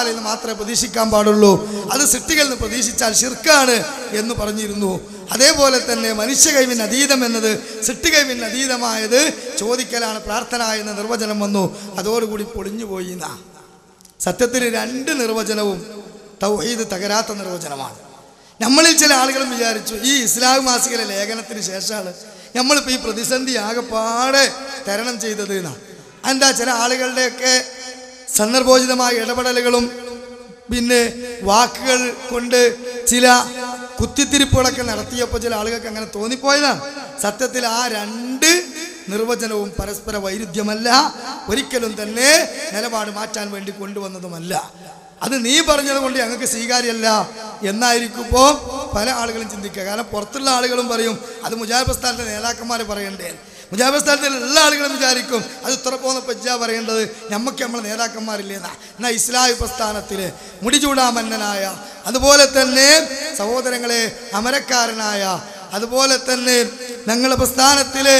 താലയിൽ നിന്ന് മാത്രമേ പ്രതീക്ഷിക്കാൻ പാടുള്ളൂ. അത് സൃഷ്ടികളിൽ നിന്ന് പ്രതീക്ഷിച്ചാൽ ശിർക്കാണ് എന്ന് പറഞ്ഞിരുന്നു. അതേപോലെ തന്നെ മനുഷ്യ കഴിവിന് അതീതം എന്നത് സൃഷ്ടി കഴിവിന് അതീതമായത് ചോദിക്കലാണ് പ്രാർത്ഥന എന്ന നിർവചനം വന്നു. അതോടുകൂടി പൊളിഞ്ഞുപോയി. സത്യത്തിൽ രണ്ട് നിർവചനവും തൗഹീദ് തകരാത്ത നിർവചനമാണ്. നമ്മളിൽ ചില ആളുകളും വിചാരിച്ചു ഈ ഇസ്ലാം മാസികയിലെ ലേഖനത്തിന് ശേഷമാണ് നമ്മളിപ്പോൾ ഈ പ്രതിസന്ധി ആകെപ്പാടെ തരണം ചെയ്തത് എന്നാണ്. എന്താ ചില ആളുകളുടെയൊക്കെ സന്ദർഭോചിതമായ ഇടപെടലുകളും പിന്നെ വാക്കുകൾ കൊണ്ട് ചില കുത്തിത്തിരിപ്പുകളൊക്കെ നടത്തിയപ്പോൾ ചില ആളുകൾക്ക് അങ്ങനെ തോന്നിപ്പോയതാണ്. സത്യത്തിൽ ആ രണ്ട് നിർവചനവും പരസ്പര വൈരുദ്ധ്യമല്ല, ഒരിക്കലും തന്നെ നിലപാട് മാറ്റാൻ വേണ്ടി കൊണ്ടുവന്നതുമല്ല. അത് നീ പറഞ്ഞത് കൊണ്ട് ഞങ്ങൾക്ക് സ്വീകാര്യമല്ല എന്നായിരിക്കും ഇപ്പോൾ പല ആളുകളും ചിന്തിക്കുക. കാരണം പുറത്തുള്ള ആളുകളും പറയും അത് മുജാഹിദ് പ്രസ്ഥാനത്തെ നേതാക്കന്മാർ പറയണ്ടേ. മുജാഹിദ് പ്രസ്ഥാനത്തിലെ എല്ലാ ആളുകളും വിചാരിക്കും അത് ഇത്ര പോകുന്ന പജ്ജ പറയേണ്ടത് നമുക്ക് നമ്മളെ നേതാക്കന്മാരില്ലേന്നാ. എന്നാൽ ഇസ്ലാഹി പ്രസ്ഥാനത്തിൽ മുടിചൂടാമന്നനായ, അതുപോലെ തന്നെ സഹോദരങ്ങളെ അമരക്കാരനായ, അതുപോലെ തന്നെ ഞങ്ങളുടെ പ്രസ്ഥാനത്തിലെ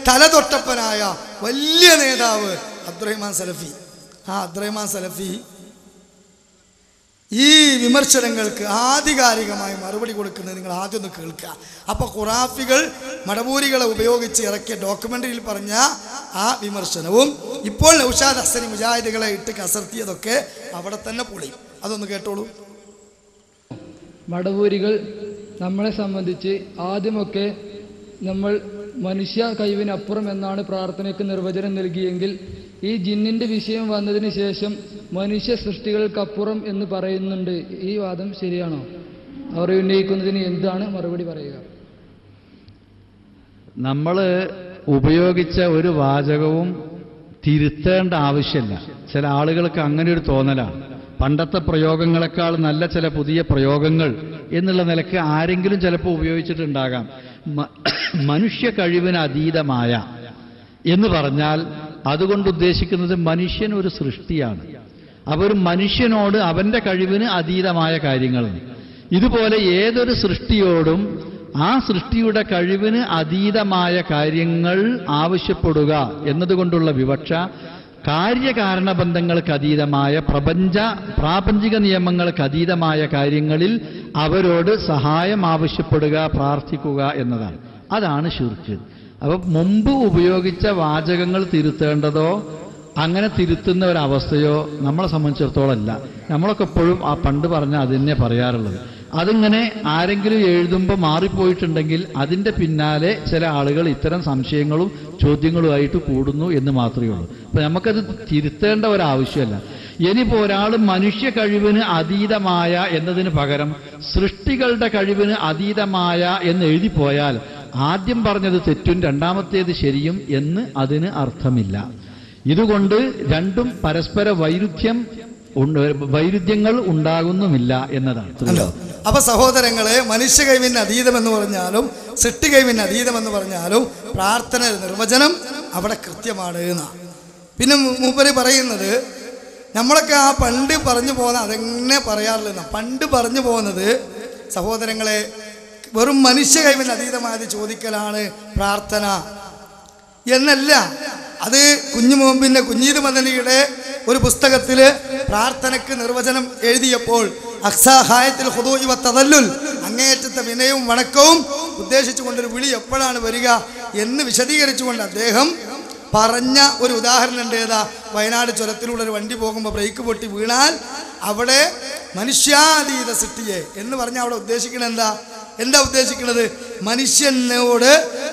തലതൊട്ടപ്പനായ വലിയ നേതാവ് അബ്ദുറഹ്മാൻ സലഫി, അബ്ദുറഹ്മാൻ സലഫി ഈ വിമർശനങ്ങൾക്ക് ആധികാരികമായി മറുപടി കൊടുക്കുന്നത് നിങ്ങൾ ആദ്യം ഒന്ന് കേൾക്കുക. അപ്പോൾ ഖുറാഫികൾ മടവൂരികളെ ഉപയോഗിച്ച് ഇറക്കിയ ഡോക്യുമെൻ്ററിയിൽ പറഞ്ഞ ആ വിമർശനവും ഇപ്പോൾ നൗഷാദ് ഹസനി മുജാഹിദുകളെ ഇട്ട് കസർത്തിയതൊക്കെ അവിടെ തന്നെ പൊളിയും. അതൊന്ന് കേട്ടോളൂ. മടവൂരികൾ നമ്മളെ സംബന്ധിച്ച് ആദ്യമൊക്കെ നമ്മൾ മനുഷ്യ കഴിവിനപ്പുറം എന്നാണ് പ്രാർത്ഥനയ്ക്ക് നിർവചനം നൽകിയെങ്കിൽ ഈ ജിന്നിൻ്റെ വിഷയം വന്നതിന് ശേഷം മനുഷ്യ സൃഷ്ടികൾക്കപ്പുറം എന്ന് പറയുന്നുണ്ട്. ഈ വാദം ശരിയാണോ? അവർ ഉന്നയിക്കുന്നതിന് എന്താണ് മറുപടി പറയുക? നമ്മൾ ഉപയോഗിച്ച ഒരു വാചകവും തിരുത്തേണ്ട ആവശ്യമില്ല. ചില ആളുകൾക്ക് അങ്ങനെ ഒരു തോന്നലാണ്. പണ്ടത്തെ പ്രയോഗങ്ങളെക്കാൾ നല്ല ചില പുതിയ പ്രയോഗങ്ങൾ എന്നുള്ള നിലക്ക് ആരെങ്കിലും ചിലപ്പോൾ ഉപയോഗിച്ചിട്ടുണ്ടാകാം. മനുഷ്യ കഴിവിന് അതീതമായ എന്ന് പറഞ്ഞാൽ അതുകൊണ്ട് ഉദ്ദേശിക്കുന്നത് മനുഷ്യൻ ഒരു സൃഷ്ടിയാണ്. അപ്പോൾ ഒരു മനുഷ്യനോട് അവൻ്റെ കഴിവിന് അതീതമായ കാര്യങ്ങളുണ്ട്. ഇതുപോലെ ഏതൊരു സൃഷ്ടിയോടും ആ സൃഷ്ടിയുടെ കഴിവിന് അതീതമായ കാര്യങ്ങൾ ആവശ്യപ്പെടുക എന്നതുകൊണ്ടുള്ള വിവക്ഷ കാര്യകാരണ ബന്ധങ്ങൾക്ക് അതീതമായ പ്രാപഞ്ചിക നിയമങ്ങൾക്ക് അതീതമായ കാര്യങ്ങളിൽ അവരോട് സഹായം ആവശ്യപ്പെടുക, പ്രാർത്ഥിക്കുക എന്നതാണ്. അതാണ് ശിർക്ക്. അപ്പം മുമ്പ് ഉപയോഗിച്ച വാചകങ്ങൾ തിരുത്തേണ്ടതോ അങ്ങനെ തിരുത്തുന്ന ഒരവസ്ഥയോ നമ്മളെ സംബന്ധിച്ചിടത്തോളം അല്ല. നമ്മളൊക്കെ എപ്പോഴും ആ പണ്ട് പറഞ്ഞ അത് തന്നെ പറയാറുള്ളത്. അതിങ്ങനെ ആരെങ്കിലും എഴുതുമ്പോൾ മാറിപ്പോയിട്ടുണ്ടെങ്കിൽ അതിൻ്റെ പിന്നാലെ ചില ആളുകൾ ഇത്തരം സംശയങ്ങളും ചോദ്യങ്ങളുമായിട്ട് കൂടുന്നു എന്ന് മാത്രമേ ഉള്ളൂ. അപ്പം നമുക്കത് തിരുത്തേണ്ട ഒരാവശ്യമല്ല. ഇനിയിപ്പോൾ ഒരാൾ മനുഷ്യ കഴിവിന് അതീതമായ എന്നതിന് പകരം സൃഷ്ടികളുടെ കഴിവിന് അതീതമായ എന്ന് എഴുതിപ്പോയാൽ ആദ്യം പറഞ്ഞത് തെറ്റും രണ്ടാമത്തേത് ശരിയും എന്ന് അതിന് അർത്ഥമില്ല. ഇതുകൊണ്ട് രണ്ടും പരസ്പര വൈരുദ്ധ്യങ്ങൾ ഉണ്ടാകുന്നുമില്ല എന്നതാണ്. അപ്പൊ സഹോദരങ്ങളെ, മനുഷ്യ കഴിവിന് അതീതം എന്ന് പറഞ്ഞാലും സൃഷ്ടി കഴിവിന് അതീതം എന്ന് പറഞ്ഞാലും പ്രാർത്ഥന നിർവചനം അവിടെ കൃത്യമാണ് എന്നാണ്. പിന്നെ മൂപ്പര് പറയുന്നത് നമ്മളൊക്കെ ആ പണ്ട് പറഞ്ഞു പോകുന്ന അതെങ്ങനെ പറയാറില്ല. പണ്ട് പറഞ്ഞു പോകുന്നത് സഹോദരങ്ങളെ വെറും മനുഷ്യ കഴിവിന് അതീതമായത് ചോദിക്കലാണ് പ്രാർത്ഥന എന്നല്ല. അത് കുഞ്ഞുമുമ്പിൻ്റെ കുഞ്ഞീദ് മദനിയുടെ ഒരു പുസ്തകത്തിൽ പ്രാർത്ഥനയ്ക്ക് നിർവചനം എഴുതിയപ്പോൾ അക്സാഹായത്തിൽ ഖുദൂഇ വതദല്ലുൽ, അങ്ങേയറ്റത്തെ വിനയവും വണക്കവും ഉദ്ദേശിച്ചുകൊണ്ടൊരു വിളി എപ്പോഴാണ് വരിക എന്ന് വിശദീകരിച്ചുകൊണ്ട് അദ്ദേഹം പറഞ്ഞ ഒരു ഉദാഹരണം ഉണ്ട്. ഏതാ? വയനാട് ചുരത്തിലൂടെ ഒരു വണ്ടി പോകുമ്പോൾ ബ്രേക്ക് പൊട്ടി വീണാൽ അവിടെ മനുഷ്യാതീത സൃഷ്ടിയെ എന്ന് പറഞ്ഞാൽ അവിടെ ഉദ്ദേശിക്കുന്നത് എന്താ ഉദ്ദേശിക്കുന്നത്?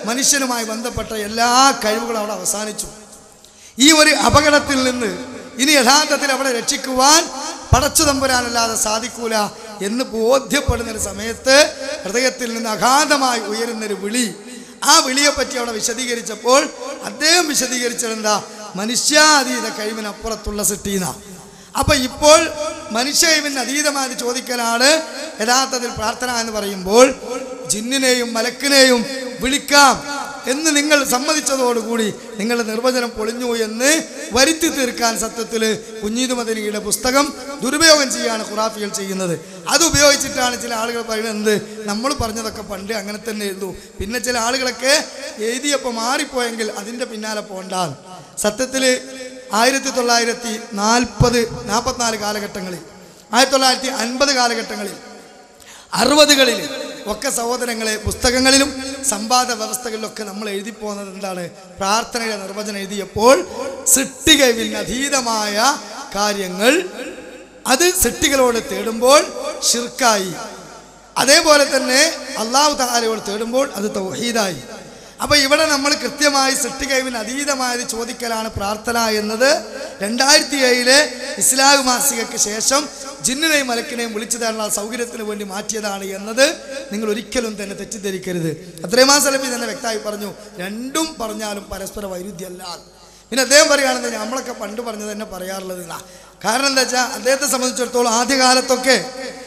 മനുഷ്യനുമായി ബന്ധപ്പെട്ട എല്ലാ കഴിവുകളും അവിടെ അവസാനിച്ചു. ഈ ഒരു അപകടത്തിൽ നിന്ന് ഇനി യഥാർത്ഥത്തിൽ അവിടെ രക്ഷിക്കുവാൻ പടച്ചു തമ്പുരാനല്ലാതെ സാധിക്കൂല എന്ന് ബോധ്യപ്പെടുന്നൊരു സമയത്ത് ഹൃദയത്തിൽ നിന്ന് അഗാധമായി ഉയരുന്നൊരു വിളി, ആ വിളിയെപ്പറ്റി അവിടെ വിശദീകരിച്ചപ്പോൾ അദ്ദേഹം വിശദീകരിച്ചതെന്താ? മനുഷ്യാതീത കഴിവിനപ്പുറത്തുള്ള സൃഷ്ടിന. അപ്പൊ ഇപ്പോൾ മനുഷ്യ കഴിവിന് അതീതമായി ചോദിക്കലാണ് യഥാർത്ഥത്തിൽ പ്രാർത്ഥന എന്ന് പറയുമ്പോൾ ജിന്നിനെയും മലക്കിനെയും വിളിക്കാം എന്ന് നിങ്ങൾ സമ്മതിച്ചതോടുകൂടി നിങ്ങളുടെ നിർവചനം പൊളിഞ്ഞു എന്ന് വരുത്തി തീർക്കാൻ സത്യത്തിൽ കുഞ്ഞീദ് മദനിയുടെ പുസ്തകം ദുരുപയോഗം ചെയ്യാണ് ഖുറാഫികൾ ചെയ്യുന്നത്. അത് ഉപയോഗിച്ചിട്ടാണ് ചില ആളുകൾ പറയുന്നത് നമ്മൾ പറഞ്ഞതൊക്കെ പണ്ട് അങ്ങനെ തന്നെ എഴുതൂ, പിന്നെ ചില ആളുകളൊക്കെ എഴുതിയപ്പോൾ മാറിപ്പോയെങ്കിൽ അതിൻ്റെ പിന്നാലെ പോകണ്ട. സത്യത്തിൽ 1944 കാലഘട്ടങ്ങളിൽ 1950 കാലഘട്ടങ്ങളിൽ 60കളിൽ ഒക്കെ സഹോദരങ്ങളെ പുസ്തകങ്ങളിലും സംവാദ വ്യവസ്ഥകളിലൊക്കെ നമ്മൾ എഴുതി പോകുന്നത് എന്താണ്? പ്രാർത്ഥനയുടെ നിർവചനം എഴുതിയപ്പോൾ സൃഷ്ടികവിന് അതീതമായ കാര്യങ്ങൾ അത് സൃഷ്ടികളോട് തേടുമ്പോൾ ശിർക്കായി, അതേപോലെ തന്നെ അല്ലാഹു തആലയോട് തേടുമ്പോൾ അത് തൗഹീദായി. അപ്പോൾ ഇവിടെ നമ്മൾ കൃത്യമായി സൃഷ്ടികവിന് അതീതമായത് ചോദിക്കലാണ് പ്രാർത്ഥന എന്നത് 2007 ഇസ്ലാം മാസികയ്ക്ക് ശേഷം ജിന്നിനെയും മലക്കിനെയും വിളിച്ചു തരാനുള്ള സൗകര്യത്തിന് വേണ്ടി മാറ്റിയതാണ് എന്നത് നിങ്ങൾ ഒരിക്കലും തന്നെ തെറ്റിദ്ധരിക്കരുത്. അത്രയും സലഫി തന്നെ വ്യക്തമായി പറഞ്ഞു, രണ്ടും പറഞ്ഞാലും പരസ്പര വൈരുദ്ധ്യമല്ല. പിന്നെ അദ്ദേഹം പറയുകയാണെന്ന് നമ്മളൊക്കെ പണ്ട് പറഞ്ഞത് തന്നെ പറയാറുള്ളത്. കാരണം എന്താ വെച്ചാൽ അദ്ദേഹത്തെ സംബന്ധിച്ചിടത്തോളം ആദ്യകാലത്തൊക്കെ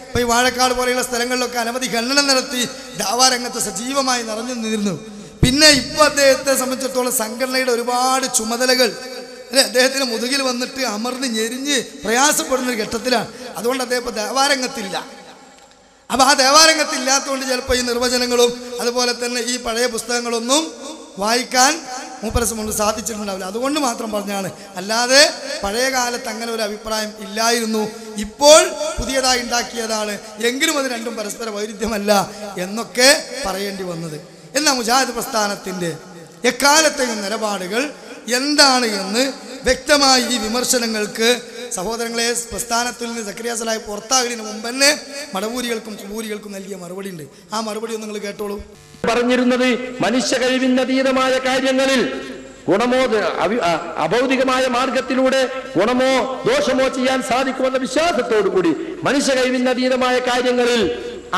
ഇപ്പോൾ ഈ വാഴക്കാട് പോലെയുള്ള സ്ഥലങ്ങളിലൊക്കെ അനവധി ഖണ്ഡനം നടത്തി ദാവാരംഗത്ത് സജീവമായി നിറഞ്ഞു നിന്നിരുന്നു. പിന്നെ ഇപ്പോൾ അദ്ദേഹത്തെ സംബന്ധിച്ചിടത്തോളം സംഘടനയുടെ ഒരുപാട് ചുമതലകൾ അദ്ദേഹത്തിന് മുതുകിൽ വന്നിട്ട് അമർന്ന് ഞെരിഞ്ഞ് പ്രയാസപ്പെടുന്നൊരു ഘട്ടത്തിലാണ്. അതുകൊണ്ട് അദ്ദേഹം ഇപ്പോൾ ദേവാരംഗത്തില്ല. അപ്പോൾ ആ ദേവാരംഗത്തില്ലാത്തതുകൊണ്ട് ചിലപ്പോൾ ഈ നിർവചനങ്ങളും അതുപോലെ തന്നെ ഈ പഴയ പുസ്തകങ്ങളൊന്നും വായിക്കാൻ മൂപ്പരസം സാധിച്ചിട്ടുണ്ടാവില്ല. അതുകൊണ്ട് മാത്രം പറഞ്ഞാണ്, അല്ലാതെ പഴയ കാലത്ത് അങ്ങനെ ഒരു അഭിപ്രായം ഇല്ലായിരുന്നു. ഇപ്പോൾ പുതിയതായി ഉണ്ടാക്കിയതാണ്, എങ്കിലും അത് രണ്ടും പരസ്പര വൈരുദ്ധ്യമല്ല എന്നൊക്കെ പറയേണ്ടി വന്നത്. എന്നാൽ മുജാഹിദ് പ്രസ്ഥാനത്തിൻ്റെ എക്കാലത്തെയും നിലപാടുകൾ എന്താണ് എന്ന് വ്യക്തമായി ഈ വിമർശനങ്ങൾക്ക് സഹോദരങ്ങളെ പ്രസ്ഥാനത്തിൽ നിന്ന് സക്കരിയ സലാഹി പുറത്താകുന്നതിന് മുമ്പ് തന്നെ മടവൂരികൾക്കും കുബൂരികൾക്കും നൽകിയ മറുപടി ഉണ്ട്. ആ മറുപടി ഒന്ന് നിങ്ങൾ കേട്ടോളൂ. പറഞ്ഞിരുന്നത് മനുഷ്യ കഴിവിനതീതമായ കാര്യങ്ങളിൽ ഗുണമോ അഭൗതികമായ മാർഗത്തിലൂടെ ഗുണമോ ദോഷമോ ചെയ്യാൻ സാധിക്കുമെന്ന വിശ്വാസത്തോടു കൂടി മനുഷ്യ കഴിവിനതീതമായ കാര്യങ്ങളിൽ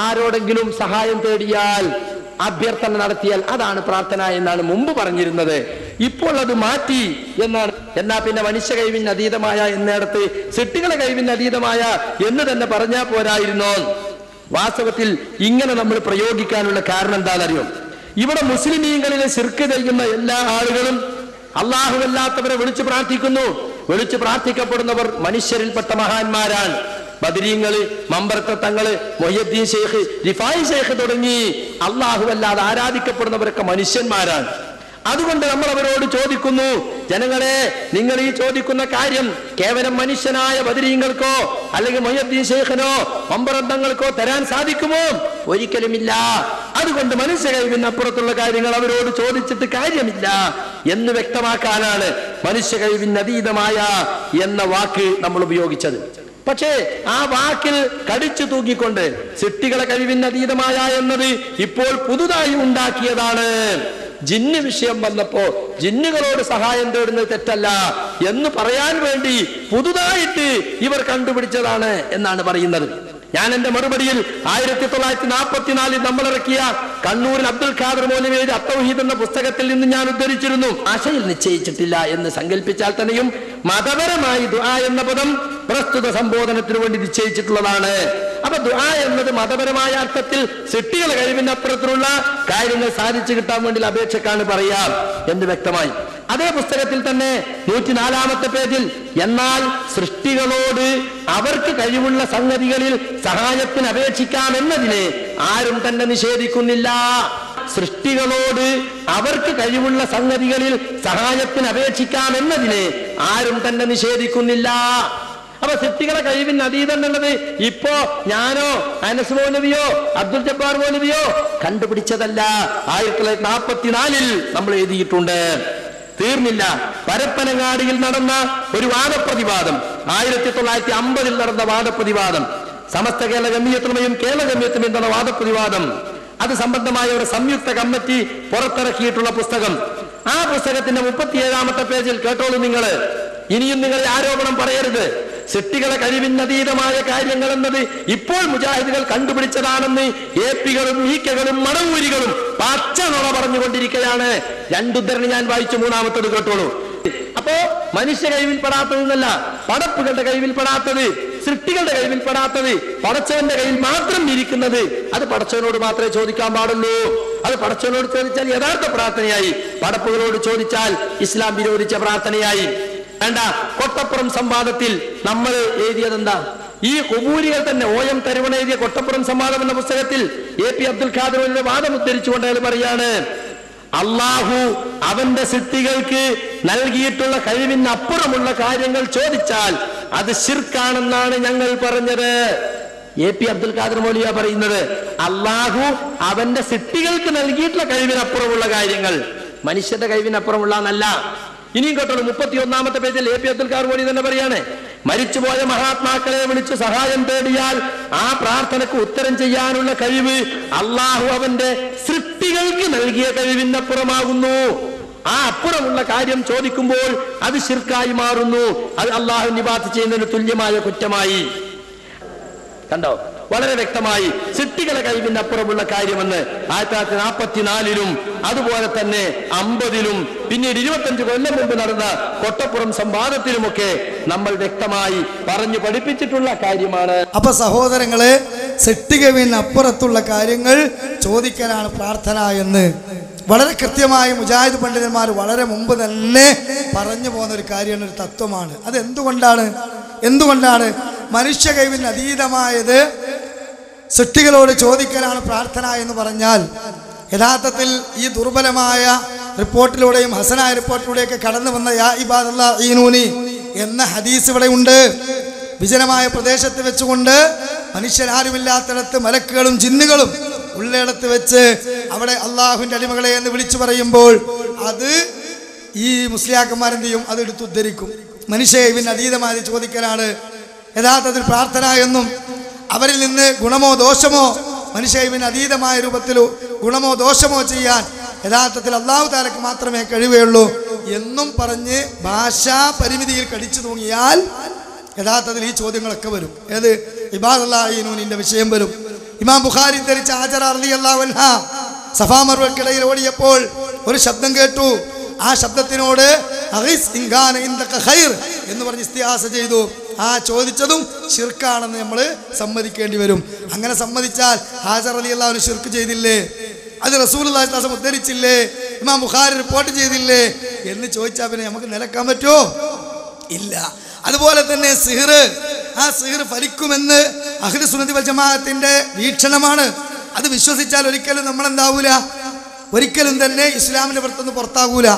ആരോടെങ്കിലും സഹായം തേടിയാൽ, അഭ്യർത്ഥന നടത്തിയാൽ അതാണ് പ്രാർത്ഥന എന്നാണ് മുമ്പ് പറഞ്ഞിരുന്നത്. ഇപ്പോൾ അത് മാറ്റി എന്നാണ്. എന്നാ പിന്നെ മനുഷ്യ കഴിവിന് അതീതമായ എന്നിടത്ത് സൃഷ്ടികളെ കഴിവിന് അതീതമായ എന്ന് തന്നെ പറഞ്ഞാൽ പോരായിരുന്നോ? വാസ്തവത്തിൽ ഇങ്ങനെ നമ്മൾ പ്രയോഗിക്കാനുള്ള കാരണം എന്താണെന്നറിയോ? ഇവിടെ മുസ്ലിമീങ്ങളിലെ ശിർക്ക് ചെയ്യുന്ന എല്ലാ ആളുകളും അല്ലാഹുവല്ലാത്തവരെ വിളിച്ചു പ്രാർത്ഥിക്കുന്നു. വിളിച്ചു പ്രാർത്ഥിക്കപ്പെടുന്നവർ മനുഷ്യരിൽപ്പെട്ട മഹാന്മാരാണ്. ബദരീങ്ങള്, മമ്പറത്തെ തങ്ങള്, മൊഹ്യദ്ദീൻ ഷെയ്ഖ്, റിഫായി ഷെയ്ഖ് തുടങ്ങി അല്ലാഹുവല്ലാതെ ആരാധിക്കപ്പെടുന്നവരൊക്കെ മനുഷ്യന്മാരാണ്. അതുകൊണ്ട് നമ്മൾ അവരോട് ചോദിക്കുന്നു, ജനങ്ങളെ, നിങ്ങൾ ഈ ചോദിക്കുന്ന കാര്യം കേവലം മനുഷ്യനായ ബദരീങ്ങൾക്കോ അല്ലെങ്കിൽ മൊഹ്യദ്ദീൻ ഷെയ്ഖിനോ മമ്പറത്തങ്ങൾക്കോ തരാൻ സാധിക്കുമോ? ഒരിക്കലുമില്ല. അതുകൊണ്ട് മനുഷ്യ കഴിവിനപ്പുറത്തുള്ള കാര്യങ്ങൾ അവരോട് ചോദിച്ചിട്ട് കാര്യമില്ല എന്ന് വ്യക്തമാക്കാനാണ് മനുഷ്യ കഴിവിന് അതീതമായ എന്ന വാക്ക് നമ്മൾ ഉപയോഗിച്ചത്. പക്ഷേ ആ വാക്കിൽ കടിച്ചു തൂക്കിക്കൊണ്ട് സൃഷ്ടികളെ കഴിവിന് അതീതമായ എന്നത് ഇപ്പോൾ പുതുതായി ഉണ്ടാക്കിയതാണ്. ജിന്ന് വിഷയം വന്നപ്പോ ജിന്നുകളോട് സഹായം തേടുന്നത് തെറ്റല്ല എന്ന് പറയാൻ വേണ്ടി പുതുതായിട്ട് ഇവർ കണ്ടുപിടിച്ചതാണ് എന്നാണ് പറയുന്നത്. ഞാൻ എന്റെ മറുപടിയിൽ 1944 നമ്മൾ ഇറക്കിയ കണ്ണൂരിൽ അബ്ദുൽ ഖാദർ മൗലവി എഴുതിയ അത്തൗഹീദ് എന്ന പുസ്തകത്തിൽ നിന്ന് ഞാൻ ഉദ്ധരിച്ചിരുന്നു. ഭാഷയിൽ നിശ്ചയിച്ചിട്ടില്ല എന്ന് സങ്കല്പിച്ചാൽ തന്നെയും മതപരമായി ദുആ എന്ന പദം പ്രസ്തുത സംബോധനത്തിന് വേണ്ടി നിശ്ചയിച്ചിട്ടുള്ളതാണ്. അപ്പൊ ദുആ എന്നത് മതപരമായ അർത്ഥത്തിൽ സൃഷ്ടികളെ കഴിവിനപ്പുറത്തിലുള്ള കാര്യങ്ങൾ സാധിച്ചു കിട്ടാൻ വേണ്ടി അപേക്ഷക്കാണ് പറയാം എന്ന് വ്യക്തമായി. അതേ പുസ്തകത്തിൽ തന്നെ 104-ാമത്തെ പേജിൽ എന്നാൽ സൃഷ്ടികളോട് അവർക്ക് കഴിവുള്ള സംഗതികളിൽ സഹായത്തിന് അപേക്ഷിക്കാമെന്നതിനെ ആരും തന്നെ നിഷേധിക്കുന്നില്ല. സൃഷ്ടികളോട് അവർക്ക് കഴിവുള്ള സംഗതികളിൽ സഹായത്തിന് അപേക്ഷിക്കാമെന്നതിനെ ആരും തന്നെ നിഷേധിക്കുന്നില്ല. അപ്പൊ സൃഷ്ടികളെ കഴിവിന് അതീതം എന്നുള്ളത് ഇപ്പോ ഞാനോ അനസ് മൗലവിയോ അബ്ദുൽ ജബ്ബാർ മൗലവിയോ കണ്ടുപിടിച്ചതല്ല. 1944 നമ്മൾ എഴുതിയിട്ടുണ്ട്. തീർന്നില്ല. പരപ്പനങ്ങാടിയിൽ നടന്ന ഒരു വാദപ്രതിവാദം, 1950 നടന്ന വാദപ്രതിവാദം, സമസ്ത കേരള ജമിയത്തുലമയും കേരള ജമിയത്തുലമയും നടന്ന വാദപ്രതിവാദം, അത് സംബന്ധമായ ഒരു സംയുക്ത കമ്മിറ്റി പുറത്തിറക്കിയിട്ടുള്ള പുസ്തകം. ആ പുസ്തകത്തിന്റെ 37-ാമത്തെ പേജിൽ കേട്ടോളൂ നിങ്ങൾ. ഇനിയും നിങ്ങൾ ആരോപണം പറയരുത്. സൃഷ്ടികളെ കഴിവിനതീതമായ കാര്യങ്ങൾ എന്നത് ഇപ്പോൾ മുജാഹിദുകൾ കണ്ടുപിടിച്ചതാണെന്ന് ഏപ്പികളും ഈക്കകളും മടവൂരികളും പച്ച നുണ പറഞ്ഞുകൊണ്ടിരിക്കുകയാണ്. രണ്ടുദ്ധരണി ഞാൻ വായിച്ചു, മൂന്നാമത്തത് കേട്ടോളൂ. അപ്പോ മനുഷ്യ കഴിവിൽപ്പെടാത്തതെന്നല്ല, പടപ്പുകളുടെ കഴിവിൽപ്പെടാത്തത്, സൃഷ്ടികളുടെ കഴിവിൽപ്പെടാത്തത്, പടച്ചവന്റെ കയ്യിൽ മാത്രം ഇരിക്കുന്നത്, അത് പടച്ചവനോട് മാത്രമേ ചോദിക്കാൻ പാടുള്ളൂ. അത് പടച്ചവനോട് ചോദിച്ചാൽ യഥാർത്ഥ പ്രാർത്ഥനയായി, പടപ്പുകളോട് ചോദിച്ചാൽ ഇസ്ലാം വിരോധിച്ച പ്രാർത്ഥനയായി. വേണ്ട. കൊട്ടപ്പുറം സംവാദത്തിൽ നമ്മൾ എഴുതിയതെന്താ? ഈ കുബൂരികൾ തന്നെ OM തരുവണ എഴുതിയ കൊട്ടപ്പുറം സംവാദം എന്ന പുസ്തകത്തിൽ AP അബ്ദുൽ ഖാദറിന്റെ വാദം ഉദ്ധരിച്ചുകൊണ്ട് അയാൾ പറയാണ്, അള്ളാഹു അവന്റെ സൃഷ്ടികൾക്ക് നൽകിയിട്ടുള്ള കഴിവിനപ്പുറമുള്ള കാര്യങ്ങൾ ചോദിച്ചാൽ അത് ശിർക്കാണെന്നാണ് ഞങ്ങൾ പറഞ്ഞത്. എ.പി. അബ്ദുൽ ഖാദർ മൗലവിയ പറയുന്നത് അള്ളാഹു അവന്റെ സൃഷ്ടികൾക്ക് നൽകിയിട്ടുള്ള കഴിവിനപ്പുറമുള്ള കാര്യങ്ങൾ മനുഷ്യന്റെ കഴിവിനപ്പുറമുള്ള എന്നല്ല. ഇനിയും കേട്ടോളൂ, 31-ാമത്തെ പേജിൽ എ.പി. അബ്ദുൽ ഖാദർ മൗലവി തന്നെ പറയാണ്, മരിച്ചുപോയ മഹാത്മാക്കളെ വിളിച്ച് സഹായം തേടിയാൽ ആ പ്രാർത്ഥനക്ക് ഉത്തരം ചെയ്യാനുള്ള കഴിവ് അള്ളാഹു അവന്റെ സൃഷ്ടികൾക്ക് നൽകിയ കഴിവിനപ്പുറമാകുന്നു. ആ അപ്പുറമുള്ള കാര്യം ചോദിക്കുമ്പോൾ അത് ശിർക്കായി മാറുന്നു. അത് അള്ളാഹുവിനെ ഇബാദത്ത് ചെയ്യുന്നതിന് തുല്യമായ കുറ്റമായി. കണ്ടോ, വളരെ വ്യക്തമായി സൃഷ്ടികളെ കഴിവിനപ്പുറമുള്ള കാര്യമെന്ന് 1944-ലും അതുപോലെ തന്നെ 50-ലും പിന്നീട് 25 കൊല്ലം മുമ്പ് നടന്ന കൊട്ടപ്പുറം സംവാദത്തിലുമൊക്കെ നമ്മൾ വ്യക്തമായി പറഞ്ഞു പഠിപ്പിച്ചിട്ടുള്ള കാര്യമാണ്. അപ്പൊ സഹോദരങ്ങളെ, സൃഷ്ടികവിനപ്പുറത്തുള്ള കാര്യങ്ങൾ ചോദിക്കലാണ് പ്രാർത്ഥന എന്ന് വളരെ കൃത്യമായി മുജാഹിദ് പണ്ഡിതന്മാർ വളരെ മുമ്പ് തന്നെ പറഞ്ഞു പോകുന്ന ഒരു കാര്യമാണ്, ഒരു തത്വമാണ്. അത് എന്തുകൊണ്ടാണ് മനുഷ്യ കഴിവിന് അതീതമായത് സൃഷ്ടികളോട് ചോദിക്കലാണ് പ്രാർത്ഥന എന്ന് പറഞ്ഞാൽ, യഥാർത്ഥത്തിൽ ഈ ദുർബലമായ റിപ്പോർട്ടിലൂടെയും ഹസനായ റിപ്പോർട്ടിലൂടെയൊക്കെ കടന്നു വന്ന യാ ഇബാദല്ലാ ഈനൂനി എന്ന ഹദീസ് ഇവിടെ ഉണ്ട്. വിജനമായ പ്രദേശത്ത് വെച്ചുകൊണ്ട് മനുഷ്യരാരുമില്ലാത്തിടത്ത് മലക്കുകളും ജിന്നുകളും ഉള്ളിടത്ത് വെച്ച് അവിടെ അള്ളാഹുവിന്റെ അടിമകളെ എന്ന് വിളിച്ചു പറയുമ്പോൾ അത് ഈ മുസ്ലിയാക്കന്മാരെന്ത് ചെയ്യും? അത് എടുത്ത് ഉദ്ധരിക്കും. മനുഷ്യ കഴിവിന് അതീതമായി ചോദിക്കലാണ് യഥാർത്ഥത്തിൽ പ്രാർത്ഥന എന്നും അവരിൽ നിന്ന് ഗുണമോ ദോഷമോ മനുഷ്യ കഴിവിന് അതീതമായ രൂപത്തിൽ ഗുണമോ ദോഷമോ ചെയ്യാൻ യഥാർത്ഥത്തിൽ അള്ളാഹു താലക്ക് മാത്രമേ കഴിയുകയുള്ളൂ എന്നും പറഞ്ഞ് ഭാഷാ പരിമിതിയിൽ കടിച്ചു തൂങ്ങിയാൽ യഥാർത്ഥത്തിൽ ഈ ചോദ്യങ്ങളൊക്കെ വരും. ഏത്? ഇബാദല്ലാഹിന്റെ വിഷയം വരും. ഇമാം ബുഖാരി ധരിച്ച ഹാജറ റളിയല്ലാഹു അൻഹാ സഫാ മർവക്കിടയിൽ ഓടിയപ്പോൾ ഒരു ശബ്ദം കേട്ടു. ആ ശബ്ദത്തിനോട് എന്ന് പറഞ്ഞ് ഇസ്തിഹാസ ചെയ്തു. ആ ചോദിച്ചതും ശിർക്കാണെന്ന് നമ്മൾ സമ്മതിക്കേണ്ടി വരും. അങ്ങനെ സമ്മതിച്ചാൽ ഹാജർ റളിയല്ലാഹു അൻഹു ശിർക്ക് ചെയ്തില്ലേ? അത് റസൂലുള്ളാഹി സ്വല്ലല്ലാഹു അലൈഹി വസല്ലം ഉദ്ധരിച്ചില്ലേ? ഇമാം ബുഖാരി റിപ്പോർട്ട് ചെയ്തില്ലേ എന്ന് ചോദിച്ചാൽ പിന്നെ നമുക്ക് നിലക്കാൻ പറ്റുമോ? ഇല്ല. അതുപോലെ തന്നെ സിഹ്ർ, ആ സിഹ്ർ ഫലിക്കുമെന്ന് അഹ്ലു സുന്നത്തി വൽ ജമാഅത്തിന്റെ വീക്ഷണമാണ്. അത് വിശ്വസിച്ചാൽ ഒരിക്കലും നമ്മളെന്താവൂല, ഒരിക്കലും തന്നെ ഇസ്ലാമിന്റെ പുറത്തുനിന്ന് പുറത്താകൂല.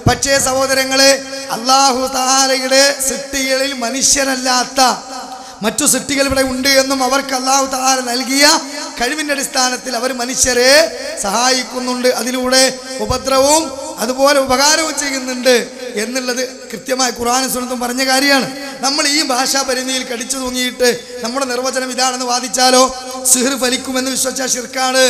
പക്ഷേ സഹോദരങ്ങളെ, അല്ലാഹു തആലയുടെ സൃഷ്ടികളിൽ മനുഷ്യരല്ലാത്ത മറ്റു സൃഷ്ടികൾ ഇവിടെ ഉണ്ട് എന്നും അവർക്ക് അല്ലാഹു തആല നൽകിയ കഴിവിന്റെ അടിസ്ഥാനത്തിൽ അവർ മനുഷ്യരെ സഹായിക്കുന്നുണ്ട്, അതിലൂടെ ഉപദ്രവവും അതുപോലെ ഉപകാരവും ചെയ്യുന്നുണ്ട് എന്നുള്ളത് കൃത്യമായി ഖുർആനും സുന്നത്തും പറഞ്ഞ കാര്യമാണ്. നമ്മൾ ഈ ഭാഷാ പരിധിയിൽ കടിച്ചു തൂങ്ങിയിട്ട് നമ്മുടെ നിർവചനം ഇതാണെന്ന് വാദിച്ചാലോ, സിഹ്ർ ഫലിക്കുമെന്ന് വിശ്വസിച്ചാൽ ശിർക്കാണ്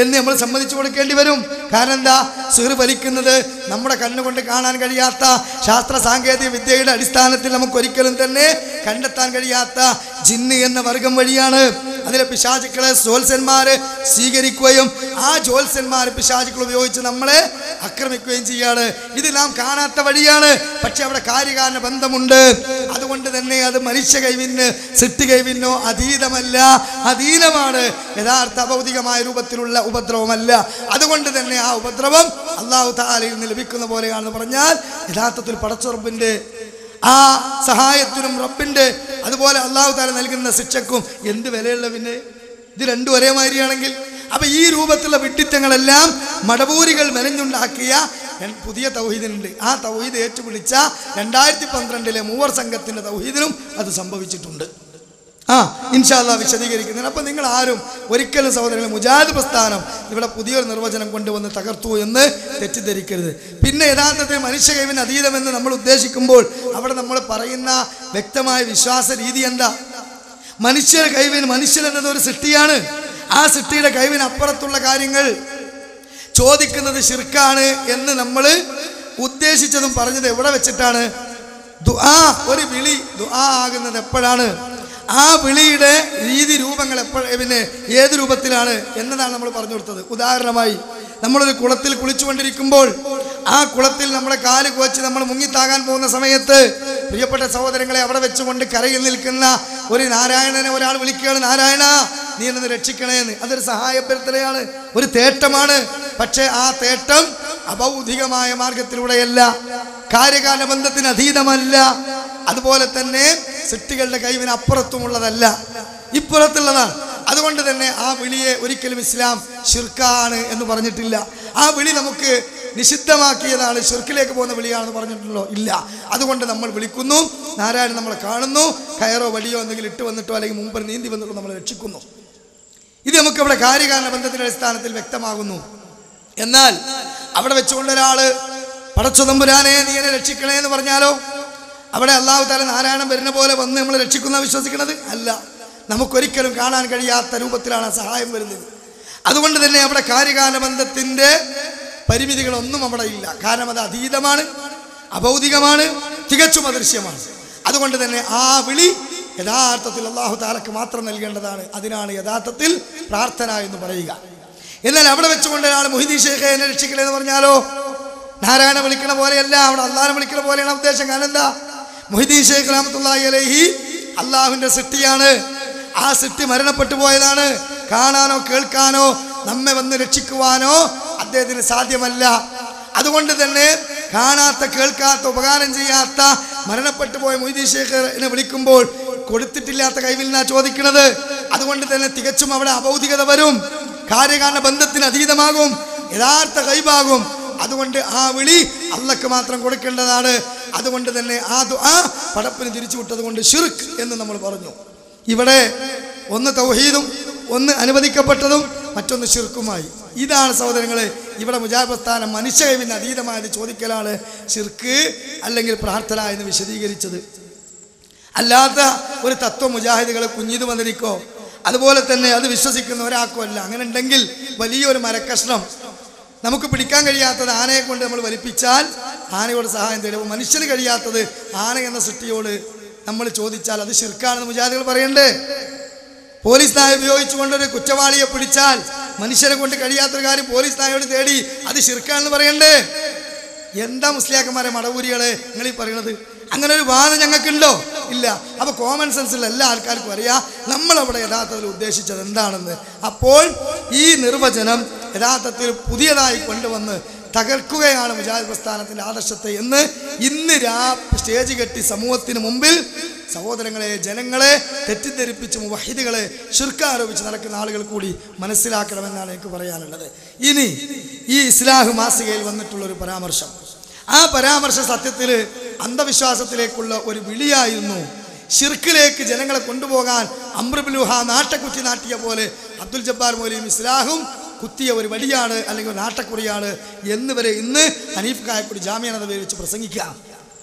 എന്ന് നമ്മൾ സമ്മതിച്ചു കൊടുക്കേണ്ടി വരും. കാരണം എന്താ? സിഹ്ർ ഫലിക്കുന്നത് നമ്മുടെ കണ്ണുകൊണ്ട് കാണാൻ കഴിയാത്ത ശാസ്ത്ര സാങ്കേതിക വിദ്യയുടെ അടിസ്ഥാനത്തിൽ നമുക്ക് ഒരിക്കലും തന്നെ കണ്ടെത്താൻ കഴിയാത്ത ജിന്ന് എന്ന വർഗം വഴിയാണ്. അതിലെ പിശാചുക്കളെ ജ്യോത്സ്യന്മാര് സ്വീകരിക്കുകയും ആ ജ്യോത്സ്യന്മാർ പിശാചുക്കൾ ഉപയോഗിച്ച് നമ്മളെ ആക്രമിക്കുകയും ചെയ്യാണ്. ഇത് നാം കാണാത്ത വഴിയാണ്, പക്ഷെ അവിടെ കാര്യകാരണ ബന്ധമുണ്ട്. അതുകൊണ്ട് തന്നെ അത് മനുഷ്യ കഴിവിന് സൃഷ്ടി കഴിവിനോ അതീതമല്ല, അധീനമാണ്. യഥാർത്ഥ അഭൗതികമായ രൂപത്തിലുള്ള ഉപദ്രവമല്ല. അതുകൊണ്ട് തന്നെ ആ ഉപദ്രവം അല്ലാഹു തആലയിൽ നിന്ന് ലഭിക്കുന്ന പോലെയാണെന്ന് പറഞ്ഞാൽ യഥാർത്ഥത്തിൽ പടച്ചുറപ്പിന്റെ ആ സഹായത്തിനും റബ്ബിന്റെ അതുപോലെ അല്ലാഹു തആല നൽകുന്ന ശിക്ഷക്കും എന്ത് വിലയുള്ള? പിന്നെ ഇത് രണ്ടും ഒരേ മാതിരിയാണെങ്കിൽ അപ്പൊ ഈ രൂപത്തിലുള്ള വിഡ്ഢിത്തങ്ങളെല്ലാം മടവൂരികൾ മെനഞ്ഞുണ്ടാക്കിയ പുതിയ തൗഹീദിനുണ്ട്. ആ തൗഹീദ് ഏറ്റുപിടിച്ച 2012 മൂവർ സംഘത്തിന്റെ തൗഹീദിനും അത് സംഭവിച്ചിട്ടുണ്ട്. ഇൻഷാ അല്ലാഹ് വിശദീകരിക്കുന്നതിന്. അപ്പൊ നിങ്ങൾ ആരും ഒരിക്കലും സഹോദരങ്ങളെ മുജാഹിദ് പ്രസ്ഥാനം ഇവിടെ പുതിയൊരു നിർവചനം കൊണ്ടുവന്ന് തകർത്തു എന്ന് തെറ്റിദ്ധരിക്കരുത്. പിന്നെ യഥാർത്ഥത്തിൽ മനുഷ്യ കഴിവിന് അതീതമെന്ന് നമ്മൾ ഉദ്ദേശിക്കുമ്പോൾ അവിടെ നമ്മൾ പറയുന്ന വ്യക്തമായ വിശ്വാസ രീതി എന്താ? മനുഷ്യരുടെ കഴിവിന്, മനുഷ്യൻ എന്നത് ഒരു സൃഷ്ടിയാണ്. ആ സൃഷ്ടിയുടെ കഴിവിന് അപ്പുറത്തുള്ള കാര്യങ്ങൾ ചോദിക്കുന്നത് ശിർക്കാണ് എന്ന് നമ്മൾ ഉദ്ദേശിച്ചതും പറഞ്ഞത് എവിടെ വെച്ചിട്ടാണ്? ദുആ, ഒരു വിളി ദുആ ആകുന്നത് എപ്പോഴാണ്? ആ വിളിയുടെ രീതി രൂപങ്ങൾ പിന്നെ ഏത് രൂപത്തിലാണ് എന്നതാണ് നമ്മൾ പറഞ്ഞു കൊടുത്തത്. ഉദാഹരണമായി നമ്മളൊരു കുളത്തിൽ കുളിച്ചുകൊണ്ടിരിക്കുമ്പോൾ ആ കുളത്തിൽ നമ്മുടെ കാല് കുവച്ച് നമ്മൾ മുങ്ങിത്താകാൻ പോകുന്ന സമയത്ത് പ്രിയപ്പെട്ട സഹോദരങ്ങളെ, അവിടെ വെച്ചുകൊണ്ട് കരയിൽ നിൽക്കുന്ന ഒരു നാരായണനെ ഒരാൾ വിളിക്കുകയാണ്, നാരായണ നീ എന്നെ രക്ഷിക്കണേ എന്ന്. അതൊരു സഹായപ്പെടുത്തലാണ്, ഒരു തേട്ടമാണ്. പക്ഷെ ആ തേട്ടം അഭൗതികമായ മാർഗത്തിലൂടെയല്ല, കാര്യകാല ബന്ധത്തിന് അതീതമല്ല, അതുപോലെ തന്നെ സൃഷ്ടികളുടെ കഴിവിന് അപ്പുറത്തുമുള്ളതല്ല, ഇപ്പുറത്തുള്ളതാണ്. അതുകൊണ്ട് തന്നെ ആ വിളിയെ ഒരിക്കലും ഇസ്ലാം ശിർക്കാണ് എന്ന് പറഞ്ഞിട്ടില്ല. ആ വിളി നമുക്ക് നിഷിദ്ധമാക്കിയതാണ്, ശിർക്കിലേക്ക് പോകുന്ന വിളിയാണെന്ന് പറഞ്ഞിട്ടുണ്ടല്ലോ? ഇല്ല. അതുകൊണ്ട് നമ്മൾ വിളിക്കുന്നു, നാരായണൻ നമ്മളെ കാണുന്നു, കയറോ വടിയോ എന്തെങ്കിലും ഇട്ട് വന്നിട്ടോ അല്ലെങ്കിൽ മുമ്പ് നീന്തി വന്നിട്ടോ നമ്മളെ രക്ഷിക്കുന്നു. ഇത് നമുക്ക് ഇവിടെ കാര്യകാരണ ബന്ധത്തിന്റെ അടിസ്ഥാനത്തിൽ വ്യക്തമാകുന്നു. എന്നാൽ അവിടെ വെച്ചുകൊണ്ട് ഒരാള് പടച്ച തമ്പുരാനെ നീ എന്നെ രക്ഷിക്കണേ എന്ന് പറഞ്ഞാലോ അവിടെ അല്ലാഹു തആല നാരായണൻ വരുന്ന പോലെ വന്ന് നമ്മളെ രക്ഷിക്കുന്ന വിശ്വസിക്കുന്നത് അല്ല. നമുക്കൊരിക്കലും കാണാൻ കഴിയാത്ത രൂപത്തിലാണ് സഹായം വരുന്നത്. അതുകൊണ്ട് തന്നെ അവിടെ കാര്യകാല ബന്ധത്തിന്റെ പരിമിതികളൊന്നും അവിടെ ഇല്ല. കാരണം അത് അതീതമാണ്, അഭൗതികമാണ്, തികച്ചും അദൃശ്യമാണ്. അതുകൊണ്ട് തന്നെ ആ വിളി യഥാർത്ഥത്തിൽ അല്ലാഹു തആലക്ക് മാത്രം നൽകേണ്ടതാണ്. അതിനാണ് യഥാർത്ഥത്തിൽ പ്രാർത്ഥന എന്ന് പറയുക. എന്നാൽ അവിടെ വെച്ചുകൊണ്ട് ഒരാൾ മുഹീദ്ദീൻ ശൈഖേ എന്നെ രക്ഷിക്കണേ എന്ന് പറഞ്ഞാലോ നാരായണ വിളിക്കണ പോലെയല്ല, അവിടെ അല്ലാഹനെ വിളിക്കണ പോലെയാണ് ഉദ്ദേശം. കാരണം എന്താ? മുഹീദ്ദീൻ ശൈഖ് റഹ്മത്തുള്ളാഹി അലൈഹി അള്ളാഹുവിന്റെ സൃഷ്ടിയാണ്. ആ സൃഷ്ടി മരണപ്പെട്ടു പോയതാണ്. കാണാനോ കേൾക്കാനോ നമ്മെ വന്ന് രക്ഷിക്കുവാനോ അദ്ദേഹത്തിന് സാധ്യമല്ല. അതുകൊണ്ട് തന്നെ കാണാത്ത കേൾക്കാത്ത ഉപകാരം ചെയ്യാത്ത മരണപ്പെട്ടു പോയ മുഹീദ്ദീൻ ശൈഖിനെ വിളിക്കുമ്പോൾ കൊടുത്തിട്ടില്ലാത്ത കൈവിൽ നിന്നാ ചോദിക്കുന്നത്. അതുകൊണ്ട് തന്നെ തികച്ചും അവിടെ അഭൗതികത വരും, കാര്യകാരണ ബന്ധത്തിന് അതീതമാകും, യഥാർത്ഥ ഗൈബാകും. അതുകൊണ്ട് ആ വിളി അള്ളാഹ്ക്ക് മാത്രം കൊടുക്കേണ്ടതാണ്. അതുകൊണ്ട് തന്നെ ആ ദുആ പടപ്പിന് തിരിച്ചു വിട്ടത് കൊണ്ട് ശിർക്ക് എന്ന് നമ്മൾ പറഞ്ഞു. ഇവിടെ ഒന്ന് തൗഹീദും ഒന്ന് അനുവദിക്കപ്പെട്ടതും മറ്റൊന്ന് ശിർക്കുമായി. ഇതാണ് സഹോദരങ്ങളെ ഇവിടെ മുജാഹിദ് പ്രസ്ഥാനം മനുഷ്യ കഴിവിന് അതീതമായത് ചോദിക്കലാണ് ശിർക്ക് അല്ലെങ്കിൽ പ്രാർത്ഥന എന്ന് വിശദീകരിച്ചത്. അല്ലാത്ത ഒരു തത്വം മുജാഹിദുകൾ കുഞ്ഞിത് വന്നിരിക്കോ അതുപോലെ തന്നെ അത് വിശ്വസിക്കുന്ന ഒരാൾക്കോ അല്ല. അങ്ങനെ ഉണ്ടെങ്കിൽ വലിയൊരു മരക്കഷ്ണം നമുക്ക് പിടിക്കാൻ കഴിയാത്തത് ആനയെ കൊണ്ട് നമ്മൾ വലിപ്പിച്ചാൽ ആനയോട് സഹായം തേടും. മനുഷ്യന് കഴിയാത്തത് ആന എന്ന സൃഷ്ടിയോട് നമ്മൾ ചോദിച്ചാൽ അത് ശിർക്കാണെന്ന് മുജാഹിദുകൾ പറയണ്ടേ? പോലീസ് നായ ഉപയോഗിച്ചുകൊണ്ടൊരു കുറ്റവാളിയെ പിടിച്ചാൽ മനുഷ്യനെ കൊണ്ട് കഴിയാത്തൊരു കാര്യം പോലീസ് നായോട് തേടി അത് ശിർക്കാണെന്ന് പറയണ്ടേ? എന്താ മുസ്ലിയാക്കന്മാരെ മടവൂരികളെ നിങ്ങൾ ഈ പറയണത്? അങ്ങനെ ഒരു വാദം ഞങ്ങൾക്കുണ്ടോ? ഇല്ല. അപ്പൊ കോമൺ സെൻസിൽ എല്ലാ ആൾക്കാർക്കും അറിയാം നമ്മളവിടെ യഥാർത്ഥത്തിൽ ഉദ്ദേശിച്ചത് എന്താണെന്ന്. അപ്പോൾ ഈ നിർവചനം യഥാർത്ഥത്തിൽ പുതിയതായി കൊണ്ടുവന്ന് തകർക്കുകയാണ് മുജാഹിദ് പ്രസ്ഥാനത്തിന്റെ ആദർശത്തെ എന്ന് ഇന്ന് സ്റ്റേജ് കെട്ടി സമൂഹത്തിന് മുമ്പിൽ സഹോദരങ്ങളെ ജനങ്ങളെ തെറ്റിദ്ധരിപ്പിച്ച് മുവഹിദുകളെ ശിർക്ക് ആരോപിച്ച് നടക്കുന്ന ആളുകൾ കൂടി മനസ്സിലാക്കണമെന്നാണ് എനിക്ക് പറയാനുള്ളത്. ഇനി ഈ ഇസ്ലാഹ് മാസികയിൽ വന്നിട്ടുള്ളൊരു പരാമർശം, ആ പരാമർശം സത്യത്തിൽ അന്ധവിശ്വാസത്തിലേക്കുള്ള ഒരു വിളിയായിരുന്നു. ശിർക്കിലേക്ക് ജനങ്ങളെ കൊണ്ടുപോകാൻ അംർ ഇബ്നു ലുഹാ നാട്ടക്കുറ്റി നാട്ടിയ പോലെ അബ്ദുൽ ജബ്ബാർ മൗലവിയും ഇസ്ലാഹും കുത്തിയ ഒരു വടിയാണ് അല്ലെങ്കിൽ ഒരു നാട്ടക്കുറിയാണ് എന്നിവരെ ഇന്ന് ഹനീഫ് കായക്കുടി ജാമിഅ നബവിയിൽ വെച്ച് പ്രസംഗിക്കാം.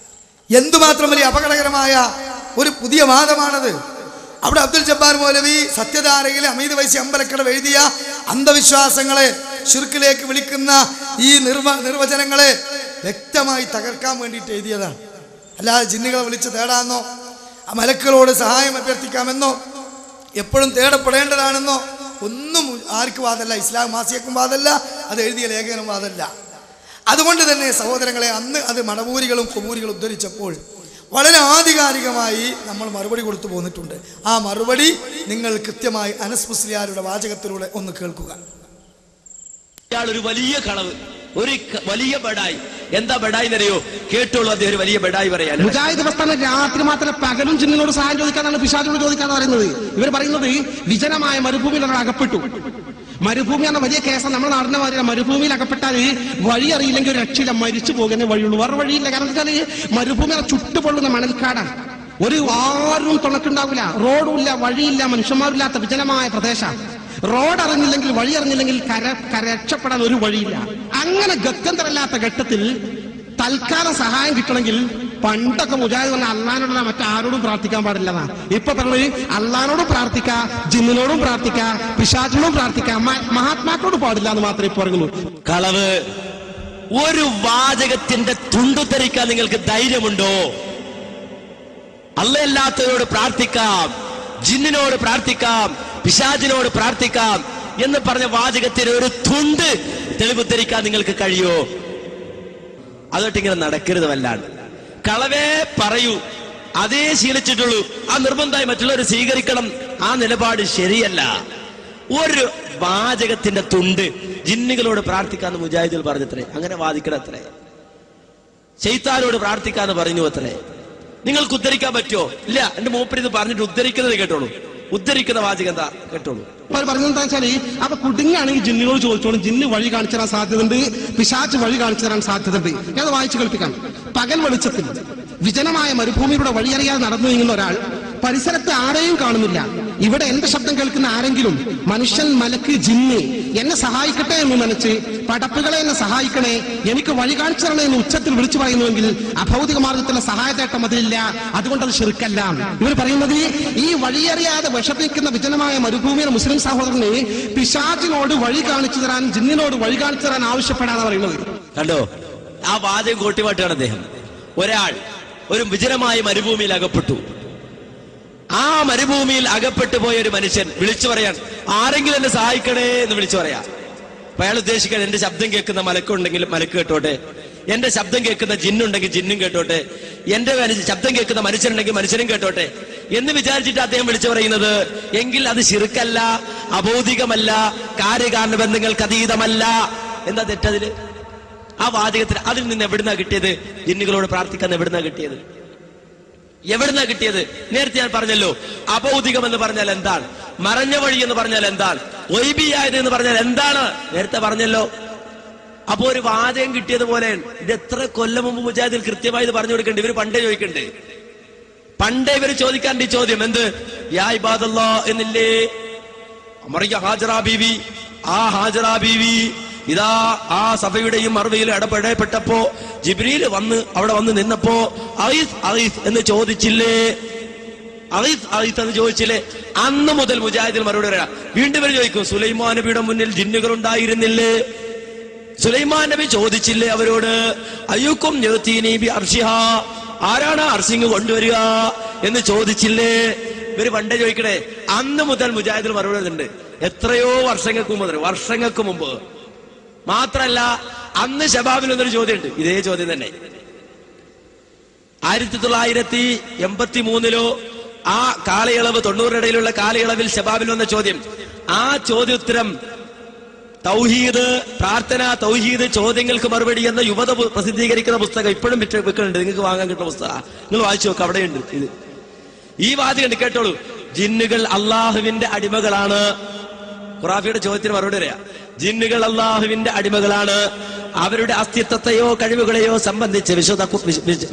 എന്തുമാത്രം വലിയ അപകടകരമായ ഒരു പുതിയ വാദമാണത്. അവിടെ അബ്ദുൽ ജബ്ബാർ മൗലവി സത്യധാരയിലെ അമീദ് വൈസി അമ്പലക്കട എഴുതിയ അന്ധവിശ്വാസങ്ങളെ ശിർക്കിലേക്ക് വിളിക്കുന്ന ഈ നിർവചനങ്ങളെ വ്യക്തമായി തകർക്കാൻ വേണ്ടിയിട്ട് എഴുതിയതാണ്. അല്ലാതെ ജിന്നുകളെ വിളിച്ച് തേടാമെന്നോ മലക്കുകളോട് സഹായം അഭ്യർത്ഥിക്കാമെന്നോ എപ്പോഴും തേടപ്പെടേണ്ടതാണെന്നോ ഒന്നും ആർക്കും വാദമല്ല. ഇസ്ലാം മാസികക്കും വാദമല്ല, അത് എഴുതിയ ലേഖനം വാദമല്ല. അതുകൊണ്ട് തന്നെ സഹോദരങ്ങളെ അന്ന് അത് മടവൂരികളും കുമൂരികളും ഉദ്ധരിച്ചപ്പോൾ വളരെ ആധികാരികമായി നമ്മൾ മറുപടി കൊടുത്തു പോന്നിട്ടുണ്ട്. ആ മറുപടി നിങ്ങൾ കൃത്യമായി അനസ് മുസ്ലിയാരുടെ വാചകത്തിലൂടെ ഒന്ന് കേൾക്കുക. ഒരു വലിയ കളവ്, ഒരു വലിയ ബഡായി. എന്താ ബഡായി എന്നറിയോ? കേട്ടോളൂ, അദ്ദേഹം ഒരു വലിയ ബഡായി പറയാൻ. മുജാഹിദ് പ്രസ്ഥാനം രാത്രി മാത്രമേ പകലും ജിന്നിനോട് സഹായം ചോദിക്കാനാണ്, പിശാചിനോട് ചോദിക്കാന്ന് പറയുന്നത്. ഇവർ പറയുന്നത് വിജനമായ മരുഭൂമിയിൽ നമ്മൾ അകപ്പെട്ടു. മരുഭൂമി എന്ന വലിയ കേസാണ് നമ്മുടെ നാടിന്റെ മാതിരി. മരുഭൂമിയിൽ അകപ്പെട്ടാൽ വഴി അറിയില്ലെങ്കിൽ ഒരു രക്ഷയില്ല, മരിച്ചു പോകുന്നേ വഴിയുള്ളൂ, വേറെ വഴിയില്ല. കാരണം എന്താ വെച്ചാൽ മരുഭൂമി ചുട്ടുപൊള്ളുന്ന മണൽക്കാടാണ്. ഒരു ആരും തുണക്കുണ്ടാവില്ല, റോഡും ഇല്ല, വഴിയില്ല, മനുഷ്യന്മാരില്ലാത്ത വിജനമായ പ്രദേശം. റോഡ് അറിഞ്ഞില്ലെങ്കിൽ വഴി അറിഞ്ഞില്ലെങ്കിൽ രക്ഷപ്പെടാൻ ഒരു വഴിയില്ല. അങ്ങനെ ഗത്യന്തരമില്ലാത്ത ഘട്ടത്തിൽ തൽക്കാലം സഹായം കിട്ടണമെങ്കിൽ പണ്ടൊക്കെ മുജാഹിദ് പറഞ്ഞ അള്ളഹാനോടല്ല മറ്റാരോടും പ്രാർത്ഥിക്കാൻ പാടില്ലെന്നാ. ഇപ്പൊ പറഞ്ഞത് അള്ളഹാനോടും പ്രാർത്ഥിക്കാം, ജിന്നിനോടും പ്രാർത്ഥിക്കാം, പിശാചിനോടും പ്രാർത്ഥിക്കാം, മഹാത്മാക്കളോട് പാടില്ല എന്ന് മാത്രമേ ഇപ്പൊ പറയുന്നു. കളവ്. ഒരു വാചകത്തിന്റെ തുണ്ടുത്തരിക്കാൻ നിങ്ങൾക്ക് ധൈര്യമുണ്ടോ? അല്ലാത്തവരോട് പ്രാർത്ഥിക്കാം, ജിന്നിനോട് പ്രാർത്ഥിക്കാം, പിശാചിനോട് പ്രാർത്ഥിക്കാം എന്ന് പറഞ്ഞ വാചകത്തിന് ഒരു തുണ്ട് തെളിവുദ്ധരിക്കാൻ നിങ്ങൾക്ക് കഴിയോ? അതൊട്ട് ഇങ്ങനെ നടക്കരുത്. വല്ലാണ്ട് കളവേ പറയൂ, അതേ ശീലിച്ചിട്ടുള്ളൂ. ആ നിർബന്ധമായി മറ്റുള്ളവർ സ്വീകരിക്കണം, ആ നിലപാട് ശരിയല്ല. ഒരു വാചകത്തിന്റെ തുണ്ട് ജിന്നുകളോട് പ്രാർത്ഥിക്കാന്ന് മുജാഹിദുകൾ പറഞ്ഞത്രേ. അങ്ങനെ വാദിക്കണത്രേ. ശൈത്താനോട് പ്രാർത്ഥിക്കാന്ന് പറഞ്ഞു അത്രേ. നിങ്ങൾക്ക് ഉദ്ധരിക്കാൻ പറ്റുമോ? ഇല്ല. എന്റെ മൂപ്പര് ഇത് പറഞ്ഞിട്ട് ഉദ്ധരിക്കുന്നത് കേട്ടോളൂ. ഉദ്ധരിക്കുന്ന വാചകം എന്താ കേട്ടോളൂ. പറഞ്ഞത് എന്താ വെച്ചാല് അപ്പൊ കുടുങ്ങാണെങ്കിൽ ജിന്നിനോട് ചോദിച്ചോളും, ജിന്ന് വഴി കാണിച്ചു തരാൻ സാധ്യതയുണ്ട്, പിശാച് വഴി കാണിച്ചു തരാൻ സാധ്യതയുണ്ട്. ഞാൻ വായിച്ചു കേൾപ്പിക്കാം. പകൽ വെളിച്ചത്തിൽ വിജനമായ മരുഭൂമിയിലൂടെ വഴിയറിയാതെ നടന്നു നീങ്ങുന്ന ഒരാൾ പരിസരത്ത് ആരെയും കാണുന്നില്ല. ഇവിടെ എന്റെ ശബ്ദം കേൾക്കുന്ന ആരെങ്കിലും മനുഷ്യൻ, മലക്ക്, ജിന്ന് എന്നെ സഹായിക്കട്ടെ എന്ന് നനച്ച് പടപ്പുകളെ എന്നെ സഹായിക്കണേ, എനിക്ക് വഴി കാണിച്ചു തരണേ എന്ന് ഉച്ചത്തിൽ വിളിച്ചു പറയുന്നുവെങ്കിൽ അഭൗതിക മാർഗത്തിലുള്ള സഹായത്തേട്ടം അതിലില്ല, അതുകൊണ്ട് അത് ശിർക്കല്ല. ഇവർ പറയുന്നത് ഈ വഴിയറിയാതെ വിഷമിക്കുന്ന വിജനമായ മരുഭൂമിയിലെ മുസ്ലിം സഹോദരന് പിശാചിനോട് വഴി കാണിച്ചു തരാൻ, ജിന്നിനോട് വഴി കാണിച്ചു തരാൻ ആവശ്യപ്പെടാതെ പറയുന്നത്. കണ്ടോ, ആ വാചകം കോട്ടിവാട്ടാണ് അദ്ദേഹം. ഒരാൾ ഒരു വിജനമായ മരുഭൂമിയിൽ അകപ്പെട്ടു. ആ മരുഭൂമിയിൽ അകപ്പെട്ടു പോയ ഒരു മനുഷ്യൻ വിളിച്ചു പറയാൻ, ആരെങ്കിലും എന്നെ സഹായിക്കണേ എന്ന് വിളിച്ചു പറയാ. അപ്പൊ അയാൾ ഉദ്ദേശിക്കാൻ, എന്റെ ശബ്ദം കേൾക്കുന്ന മലക്കുണ്ടെങ്കിൽ മലക്ക് കേട്ടോട്ടെ, എന്റെ ശബ്ദം കേൾക്കുന്ന ജിന്നുണ്ടെങ്കിൽ ജിന്നും കേട്ടോട്ടെ, എന്റെ ശബ്ദം കേൾക്കുന്ന മനുഷ്യനുണ്ടെങ്കിൽ മനുഷ്യനും കേട്ടോട്ടെ എന്ന് വിചാരിച്ചിട്ട് അദ്ദേഹം വിളിച്ചു പറയുന്നത്. എങ്കിൽ അത് ശിർക്കല്ല, അബൗദികമല്ല, കാര്യകാരണ ബന്ധങ്ങൾക്ക് അതീതമല്ല. എന്താ തെറ്റതില്? ആ വാചകത്തിൽ അതിൽ നിന്ന് എവിടുന്നാ കിട്ടിയത്? ജിന്നുകളോട് പ്രാർത്ഥിക്കാൻ എവിടുന്നാ കിട്ടിയത്? എവിടുന്നാ കിട്ടിയത്? നേരത്തെ ഞാൻ പറഞ്ഞല്ലോ, അബൗദികം എന്ന് പറഞ്ഞാൽ എന്താണ്, മറഞ്ഞ വഴി എന്ന് പറഞ്ഞാൽ എന്താണ്, ഒയ്ബിയായത് എന്ന് പറഞ്ഞാൽ എന്താണ്, നേരത്തെ പറഞ്ഞല്ലോ. അപ്പോ ഒരു വാചകം കിട്ടിയതുപോലെ ഇത് എത്ര കൊല്ലം മുമ്പ് മുജാഹിദിൽ കൃത്യമായി ഇത് പറഞ്ഞു കൊടുക്കണ്ടേ? ഇവര് പണ്ടേ ചോദിക്കണ്ടേ? പണ്ടേ ഇവര് ചോദിക്കാണ്ട് ഈ ചോദ്യം എന്ത്? യാ ഇബാദല്ലാ എന്നില്ലേ മറിയ ഹാജറ ബീവി. ആ ഹാജറ ബീവി ഇതാ ആ സഭയുടെയും മർവയിലും ഇടപെടപ്പെട്ടപ്പോ ജിബ്രീൽ വന്ന് അവിടെ വന്ന് നിന്നപ്പോ അയ്സ് അയ്സ് എന്ന് ചോദിച്ചില്ലേ? അയ്സ് അയ്സ് എന്ന് ചോദിച്ചില്ലേ? അന്ന് മുതൽ മുജാഹിദിൽ മറുപടി പറയാം. വീണ്ടും ഇവർ ചോദിക്കും, സുലൈമാൻ നബിയുടെ മുന്നിൽ ജിന്നുകൾ ഉണ്ടായിരുന്നില്ലേ? സുലൈമാൻ നബി ചോദിച്ചില്ലേ അവരോട്, അയ്യുക്കും അർഷിഹാ, ആരാണ് അർഷിങ് കൊണ്ടുവരിക എന്ന് ചോദിച്ചില്ലേ? ഇവര് പണ്ടേ ചോദിക്കണേ. അന്ന് മുതൽ മുജാഹിദിൽ മറുപടി ഉണ്ട്. എത്രയോ വർഷങ്ങൾക്ക് മുമ്പ് മാത്രല്ല, അന്ന് ശബാബിൽ എന്നൊരു ചോദ്യമുണ്ട്, ഇതേ ചോദ്യം തന്നെ. 1983 ആ കാലയളവ്, 90 ഇടയിലുള്ള കാലയളവിൽ ശബാബിൽ വന്ന ചോദ്യം. ആ ചോദ്യോത്തരം തൗഹീദ്, പ്രാർത്ഥന, തൗഹീദ്, ചോദ്യങ്ങൾക്ക് മറുപടി എന്ന യുവത പ്രസിദ്ധീകരിക്കുന്ന പുസ്തകം ഇപ്പോഴും വെക്കുന്നുണ്ട്. നിങ്ങൾക്ക് വാങ്ങാൻ കിട്ടുന്ന പുസ്തകം നിങ്ങൾ വായിച്ചു നോക്ക്, അവിടെയുണ്ട് ഇത്. ഈ വാചകം കേട്ടോളൂ. ജിന്നുകൾ അള്ളാഹുവിന്റെ അടിമകളാണ്. ഖുറാഫിയുടെ ചോദ്യത്തിന് മറുപടി പറയാ. ജിന്നുകൾ അള്ളാഹുവിന്റെ അടിമകളാണ്. അവരുടെ അസ്തിത്വത്തെയോ കഴിവുകളെയോ സംബന്ധിച്ച്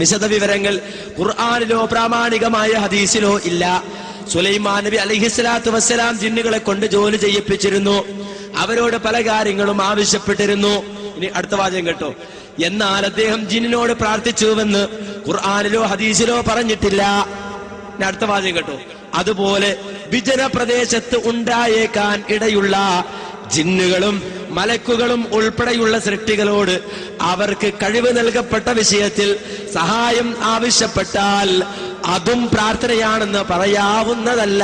വിശദ വിവരങ്ങൾ ഖുർആനിലോ പ്രാമാണികമായ ഹദീസിലോ ഇല്ല. സുലൈമാൻ നബി അലൈഹിസ്സലാത്തു വസ്സലാം ജിന്നുകളെ കൊണ്ട് ജോലി ചെയ്യിപ്പിച്ചിരുന്നു. അവരോട് പല കാര്യങ്ങളും ആവശ്യപ്പെട്ടിരുന്നു. ഇനി അടുത്ത വാചകം കേട്ടോ. എന്നാൽ അദ്ദേഹം ജിന്നിനോട് പ്രാർത്ഥിച്ചുവെന്ന് ഖുർആനിലോ ഹദീസിലോ പറഞ്ഞിട്ടില്ല. അടുത്ത വാചകം കേട്ടോ. അതുപോലെ വിജന പ്രദേശത്ത് ഉണ്ടായേക്കാൻ ഇടയുള്ള ജിന്നുകളും മലക്കുകളും ഉൾപ്പെടെയുള്ള സൃഷ്ടികളോട് അവർക്ക് കഴിവ് നൽകപ്പെട്ട വിഷയത്തിൽ സഹായം ആവശ്യപ്പെട്ടാൽ അതും പ്രാർത്ഥനയാണെന്ന് പറയാവുന്നതല്ല.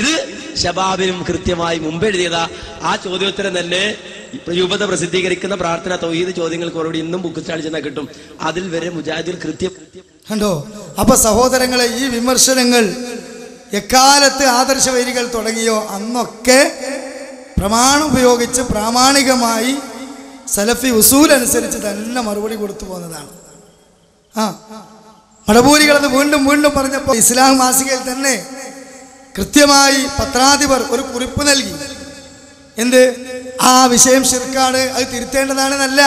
ഇത് ശബാബിനും കൃത്യമായി മുമ്പ് എഴുതിയതാ. ആ ചോദ്യോത്തരം തന്നെ യുവത പ്രസിദ്ധീകരിക്കുന്ന പ്രാർത്ഥന തൗഹീദ് ചോദ്യങ്ങൾക്ക് മറുപടി ഇന്നും ബുക്ക് സ്റ്റാളിൽ ചെന്നാൽ കിട്ടും. അതിൽ വരെ മുജാഹിദിൽ കൃത്യം കണ്ടോ. അപ്പൊ സഹോദരങ്ങളെ, ഈ വിമർശനങ്ങൾ എക്കാലത്ത് ആദർശവൈരികൾ തുടങ്ങിയോ അന്നൊക്കെ പ്രമാണം ഉപയോഗിച്ച് പ്രാമാണികമായി സലഫി ഉസൂൽ അനുസരിച്ച് തന്നെ മറുപടി കൊടുത്തു പോകുന്നതാണ്. മടപൂരികളത് വീണ്ടും വീണ്ടും പറഞ്ഞപ്പോൾ ഇസ്ലാം മാസികയിൽ തന്നെ കൃത്യമായി പത്രാധിപർ ഒരു കുറിപ്പ് നൽകി. എന്ത്? ആ വിഷയം ശിർക്കാണ്, അത് തിരുത്തേണ്ടതാണെന്നല്ല,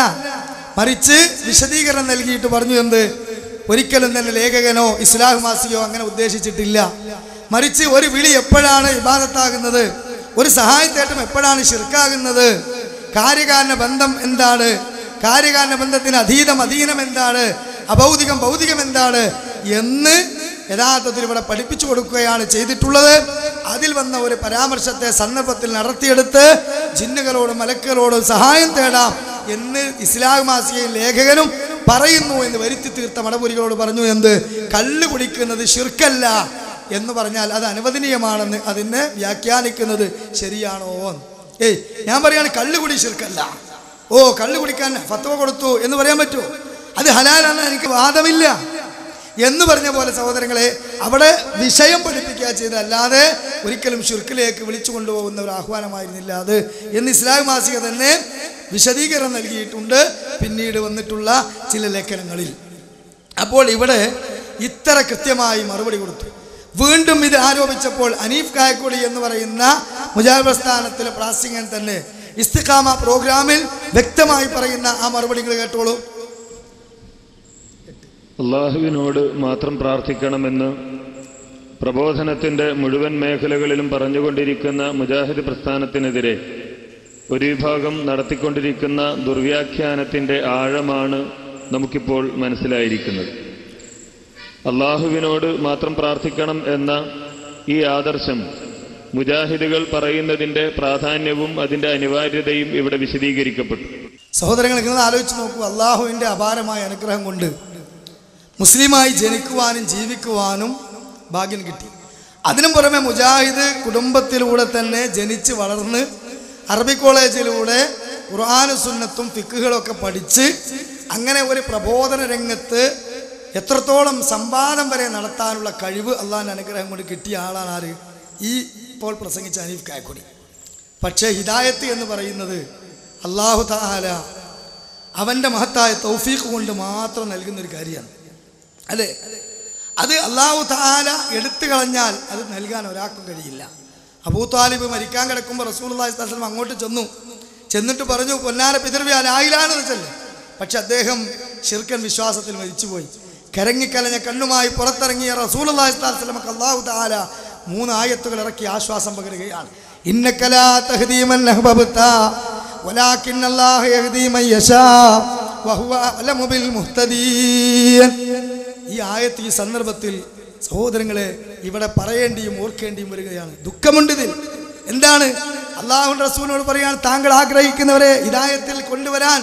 മറിച്ച് വിശദീകരണം നൽകിയിട്ട് പറഞ്ഞു. എന്ത്? ഒരിക്കലും തന്നെ ലേഖകനോ ഇസ്ലാം മാസികയോ അങ്ങനെ ഉദ്ദേശിച്ചിട്ടില്ല. മറിച്ച് ഒരു വിളി എപ്പോഴാണ് ഇബാദത്താകുന്നത്, ഒരു സഹായത്തേട്ടം എപ്പോഴാണ് ശിർക്കാകുന്നത്, കാര്യകാരണ ബന്ധം എന്താണ്, കാര്യകാരണ ബന്ധത്തിന് അധീനം എന്താണ്, അഭൗതികം ഭൗതികം എന്താണ് എന്ന് യഥാർത്ഥത്തിൽ ഇവിടെ പഠിപ്പിച്ചു കൊടുക്കുകയാണ് ചെയ്തിട്ടുള്ളത്. അതിൽ വന്ന ഒരു പരാമർശത്തെ സന്ദർഭത്തിൽ നടത്തിയെടുത്ത് ജിന്നുകളോടും മലക്കുകളോടും സഹായം തേടാം എന്ന് ഇസ്ലാം മാസികയും ലേഖകനും പറയുന്നു എന്ന് വരുത്തി തീർത്ത മടപുരികളോട് പറഞ്ഞു. എന്ത്? കള്ള് കുടിക്കുന്നത് ശിർക്കല്ല എന്ന് പറഞ്ഞാൽ അത് അനുവദനീയമാണെന്ന് അതിനെ വ്യാഖ്യാനിക്കുന്നത് ശരിയാണോ? ഞാൻ പറയാണ് കള്ളുകുടി ശിർക്കല്ല. ഓ, കള്ളു കുടിക്കാൻ ഫത്വ കൊടുത്തു എന്ന് പറയാൻ പറ്റുമോ? അത് ഹലാലാണ്, എനിക്ക് വാദമില്ല എന്ന് പറഞ്ഞ പോലെ സഹോദരങ്ങളെ, അവിടെ വിഷയം പഠിപ്പിക്കുക ചെയ്തല്ലാതെ ഒരിക്കലും ശിർക്കിലേക്ക് വിളിച്ചു കൊണ്ടുപോകുന്ന ഒരു ആഹ്വാനമായിരുന്നില്ല അത് എന്ന് ഇസ്ലാം മാസിക തന്നെ വിശദീകരണം നൽകിയിട്ടുണ്ട് പിന്നീട് വന്നിട്ടുള്ള ചില ലേഖനങ്ങളിൽ. അപ്പോൾ ഇവിടെ ഇത്ര കൃത്യമായി മറുപടി കൊടുത്തു. വീണ്ടും ഇത് ആരോപിച്ചപ്പോൾ ഹനീഫ് കായക്കൊടി എന്ന് പറയുന്ന മുജാഹിദ് പ്രസ്ഥാനത്തിലെ പ്രാസംഗികൻ തന്നെ ഇസ്തിഖാമ പ്രോഗ്രാമിൽ വ്യക്തമായി പറയുന്ന ആ മറുപടികൾ കേട്ടോളൂ. അള്ളാഹുവിനോട് മാത്രം പ്രാർത്ഥിക്കണമെന്ന് പ്രബോധനത്തിന്റെ മുഴുവൻ മേഖലകളിലും പറഞ്ഞുകൊണ്ടിരിക്കുന്ന മുജാഹിദ് പ്രസ്ഥാനത്തിനെതിരെ ഒരു വിഭാഗം നടത്തിക്കൊണ്ടിരിക്കുന്ന ദുർവ്യാഖ്യാനത്തിന്റെ ആഴമാണ് നമുക്കിപ്പോൾ മനസ്സിലായിരിക്കുന്നത്. അള്ളാഹുവിനോട് മാത്രം പ്രാർത്ഥിക്കണം എന്ന ഈ ആദർശം മുജാഹിദുകൾ പറയുന്നതിന്റെ പ്രാധാന്യവും അതിന്റെ അനിവാര്യതയും ഇവിടെ വിശദീകരിക്കപ്പെട്ടു. സഹോദരങ്ങൾ, നിങ്ങൾ ആലോചിച്ച് നോക്കൂ. അള്ളാഹുവിൻ്റെ അപാരമായ അനുഗ്രഹം കൊണ്ട് മുസ്ലിമായി ജനിക്കുവാനും ജീവിക്കുവാനും ഭാഗ്യം കിട്ടി. അതിനും പുറമെ മുജാഹിദ് കുടുംബത്തിലൂടെ തന്നെ ജനിച്ച് വളർന്ന് അറബി കോളേജിലൂടെ ഖുർആനും സുന്നത്തും ഫിഖുകളൊക്കെ പഠിച്ച് അങ്ങനെ ഒരു പ്രബോധന രംഗത്ത് എത്രത്തോളം സംവാദം വരെ നടത്താനുള്ള കഴിവ് അള്ളാഹിൻ്റെ അനുഗ്രഹം കൊണ്ട് കിട്ടിയ ആളാണ് ആര്? ഈ ഇപ്പോൾ പ്രസംഗിച്ച ഹനീഫ് കായക്കൊടി. പക്ഷേ ഹിദായത്ത് എന്ന് പറയുന്നത് അള്ളാഹു തആല അവൻ്റെ മഹത്തായ തൗഫീഖ് കൊണ്ട് മാത്രം നൽകുന്നൊരു കാര്യമാണ്, അല്ലേ? അത് അള്ളാഹു തആല എടുത്തു കളഞ്ഞാൽ അത് നൽകാൻ ഒരാൾക്കും കഴിയില്ല. അബൂ താലിബ് മരിക്കാൻ കിടക്കുമ്പോൾ റസൂലുള്ളാഹി സ്വല്ലല്ലാഹു അലൈഹി വസല്ലം അങ്ങോട്ട് ചെന്നിട്ട് പറഞ്ഞു, പൊന്നാര പിതൃവ്യ ലായിലാന്ന് വെച്ചല്ലേ. പക്ഷെ അദ്ദേഹം ശിർക്കൻ വിശ്വാസത്തിൽ മരിച്ചുപോയി. കരങ്ങിക്കലഞ്ഞ കണ്ണുമായി പുറത്തിറങ്ങിയ റസൂലുള്ളാഹി സ്വല്ലല്ലാഹു അലൈഹി വസല്ലം അല്ലാഹു തആല 3 ആയത്തുകൾ ഇറക്കി ആശ്വാസം പകരുകയാണ്. ഇന്നക ലാ തഹ്ദീ മൻ അഹ്ബബ്ത വലാകിന്നല്ലാഹ യഹ്ദീ മൻ യശാ വഹുവ അലമു ബിൽ മുഹ്തദീൻ. ഈ ആയത്ത് ഈ സന്ദർഭത്തിൽ സഹോദരങ്ങളെ ഇവിടെ പറയേണ്ടിയും ഓർക്കേണ്ടിയും വരികയാണ്. ദുഃഖമുണ്ട് ഇതിൽ. എന്താണ്? അല്ലാഹുവിന്റെ റസൂലിനോട് പറയാൻ, താങ്കൾ ആഗ്രഹിക്കുന്നവരെ ഹിദായത്തിൽ കൊണ്ടുവരാൻ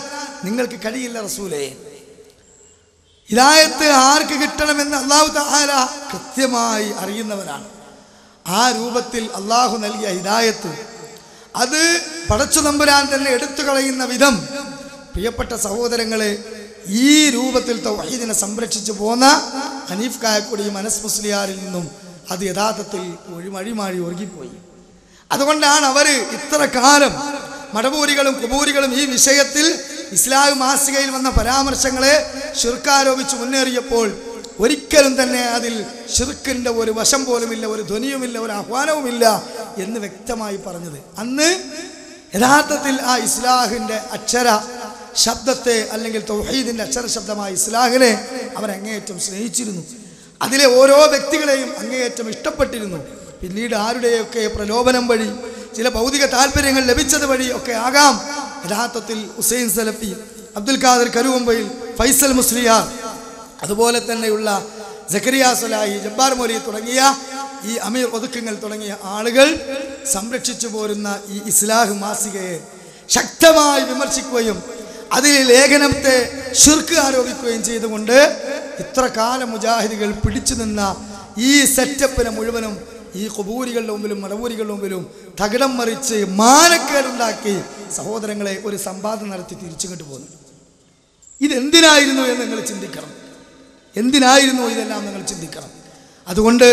നിങ്ങൾക്ക് കഴിയില്ല റസൂലേ. ഹിദായത്ത് ആർക്ക് കിട്ടണമെന്ന് അല്ലാഹു തആല കൃത്യമായി അറിയുന്നവരാണ്. ആ രൂപത്തിൽ അല്ലാഹു നൽകിയ ഹിദായത്ത് അത് പടച്ചു തമ്പുരാൻ തന്നെ എടുത്തു കളയുന്ന വിധം പ്രിയപ്പെട്ട സഹോദരങ്ങളെ ഈ രൂപത്തിൽ തൗഹീദിനെ സംരക്ഷിച്ചു പോന്ന ഹനീഫ് കായക്കൊടിയും അനസ് മുസ്ലിയാരിൽ നിന്നും അത് യഥാർത്ഥത്തിൽ വഴിമാറി ഒഴുകിപ്പോയി. അതുകൊണ്ടാണ് അവർ ഇത്ര കാലം മടവൂരികളും കുബൂരികളും ഈ വിഷയത്തിൽ ഇസ്ലാം മാസികയിൽ വന്ന പരാമർശങ്ങളെ ശിർക്ക് മുന്നേറിയപ്പോൾ ഒരിക്കലും തന്നെ അതിൽ ശിർക്കിൻ്റെ ഒരു വശം പോലുമില്ല, ഒരു ധ്വനിയുമില്ല, ഒരു ആഹ്വാനവുമില്ല എന്ന് വ്യക്തമായി പറഞ്ഞത്. അന്ന് യഥാർത്ഥത്തിൽ ആ ഇസ്ലാഹിൻ്റെ അക്ഷര ശബ്ദത്തെ അല്ലെങ്കിൽ തൗഹീദിൻ്റെ അക്ഷര ശബ്ദമായ ഇസ്ലാഹിനെ അവരങ്ങേയറ്റം സ്നേഹിച്ചിരുന്നു. അതിലെ ഓരോ വ്യക്തികളെയും അങ്ങേയറ്റം ഇഷ്ടപ്പെട്ടിരുന്നു. പിന്നീട് ആരുടെയൊക്കെ പ്രലോഭനം വഴി ചില ഭൗതിക താല്പര്യങ്ങൾ ലഭിച്ചത് വഴി ഒക്കെ ആകാം യഥാർത്ഥത്തിൽ ഹുസൈൻ സലഫി, അബ്ദുൽ ഖാദർ കരുവമ്പയിൽ, ഫൈസൽ മുസ്ലിയാർ, അതുപോലെ തന്നെയുള്ള സക്കരിയ സലാഹി, ജബ്ബാർ മൗലവി തുടങ്ങിയ ഈ അമീർ ഒതുക്കങ്ങൾ തുടങ്ങിയ ആളുകൾ സംരക്ഷിച്ചു പോരുന്ന ഈ ഇസ്ലാഹ് മാസികയെ ശക്തമായി വിമർശിക്കുകയും അതിൽ ലേഖനത്തെ ശിർക്ക് ആരോപിക്കുകയും ചെയ്തുകൊണ്ട് ഇത്ര കാലം മുജാഹിദുകൾ പിടിച്ചു നിന്ന ഈ സെറ്റപ്പിനെ മുഴുവനും ഈ ഖുബൂരികളുടെ മുമ്പിലും മടവൂരികളുടെ മുമ്പിലും തകിടം മറിച്ച് മാനക്കേടുണ്ടാക്കി സഹോദരങ്ങളെ ഒരു സംവാദം നടത്തി തിരിച്ചുകൊണ്ട് പോകുന്നു. ഇതെന്തിനായിരുന്നു എന്ന് നിങ്ങൾ ചിന്തിക്കണം. എന്തിനായിരുന്നു ഇതെല്ലാം നിങ്ങൾ ചിന്തിക്കണം. അതുകൊണ്ട്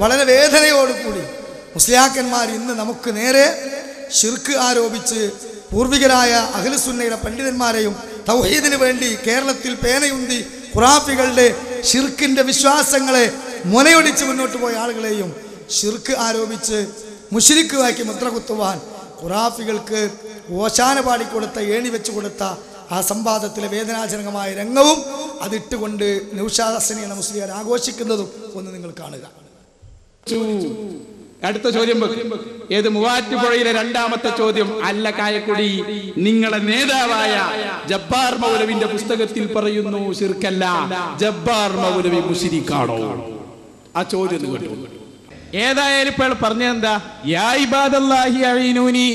വളരെ വേദനയോടുകൂടി മുസ്ലിയാക്കന്മാർ ഇന്ന് നമുക്ക് നേരെ ശിർക്ക് ആരോപിച്ച് പൂർവികരായ അഹ്ലുസുന്നയുടെ പണ്ഡിതന്മാരെയും തൗഹീദിന് വേണ്ടി കേരളത്തിൽ പേനയുന്തി ഖുറാഫികളുടെ ശിർക്കിന്റെ വിശ്വാസങ്ങളെ മുനയൊടിച്ച് മുന്നോട്ട് പോയ ആളുകളെയും ശിർക്ക് ആരോപിച്ച് മുശ്രിക്കുവാക്കി മുദ്ര കുത്തുവാൻ ഖുറാഫികൾക്ക് ഓശാന പാടിക്കൊടുത്ത ഏണി വെച്ചു കൊടുത്ത ആ സംവാദത്തിലെ വേദനാജനകമായ രംഗവും അതിട്ടുകൊണ്ട് നൗഷാദ് ഹസനി എന്ന മുസ്ലിയാർ ആഘോഷിക്കുന്നതും ഒന്ന് നിങ്ങൾ കാണുക. അടുത്ത ചോദ്യം ഏത് മൂവാറ്റുപുഴയിലെ രണ്ടാമത്തെ ചോദ്യം. അല്ല കായക്കൊടി, നിങ്ങളെ നേതാവായ ജബ്ബാർ മൗലവിന്റെ പുസ്തകത്തിൽ പറയുന്നു ശിർക്കല്ല, ജബ്ബാർ മൗലവി മുശ്രിക്കാണോ? ആ ചോദ്യം കേട്ടു. ഏതായാലും ഇപ്പോൾ പറഞ്ഞെന്താ, യാ ഇബാദല്ലാഹി അഈനൂനി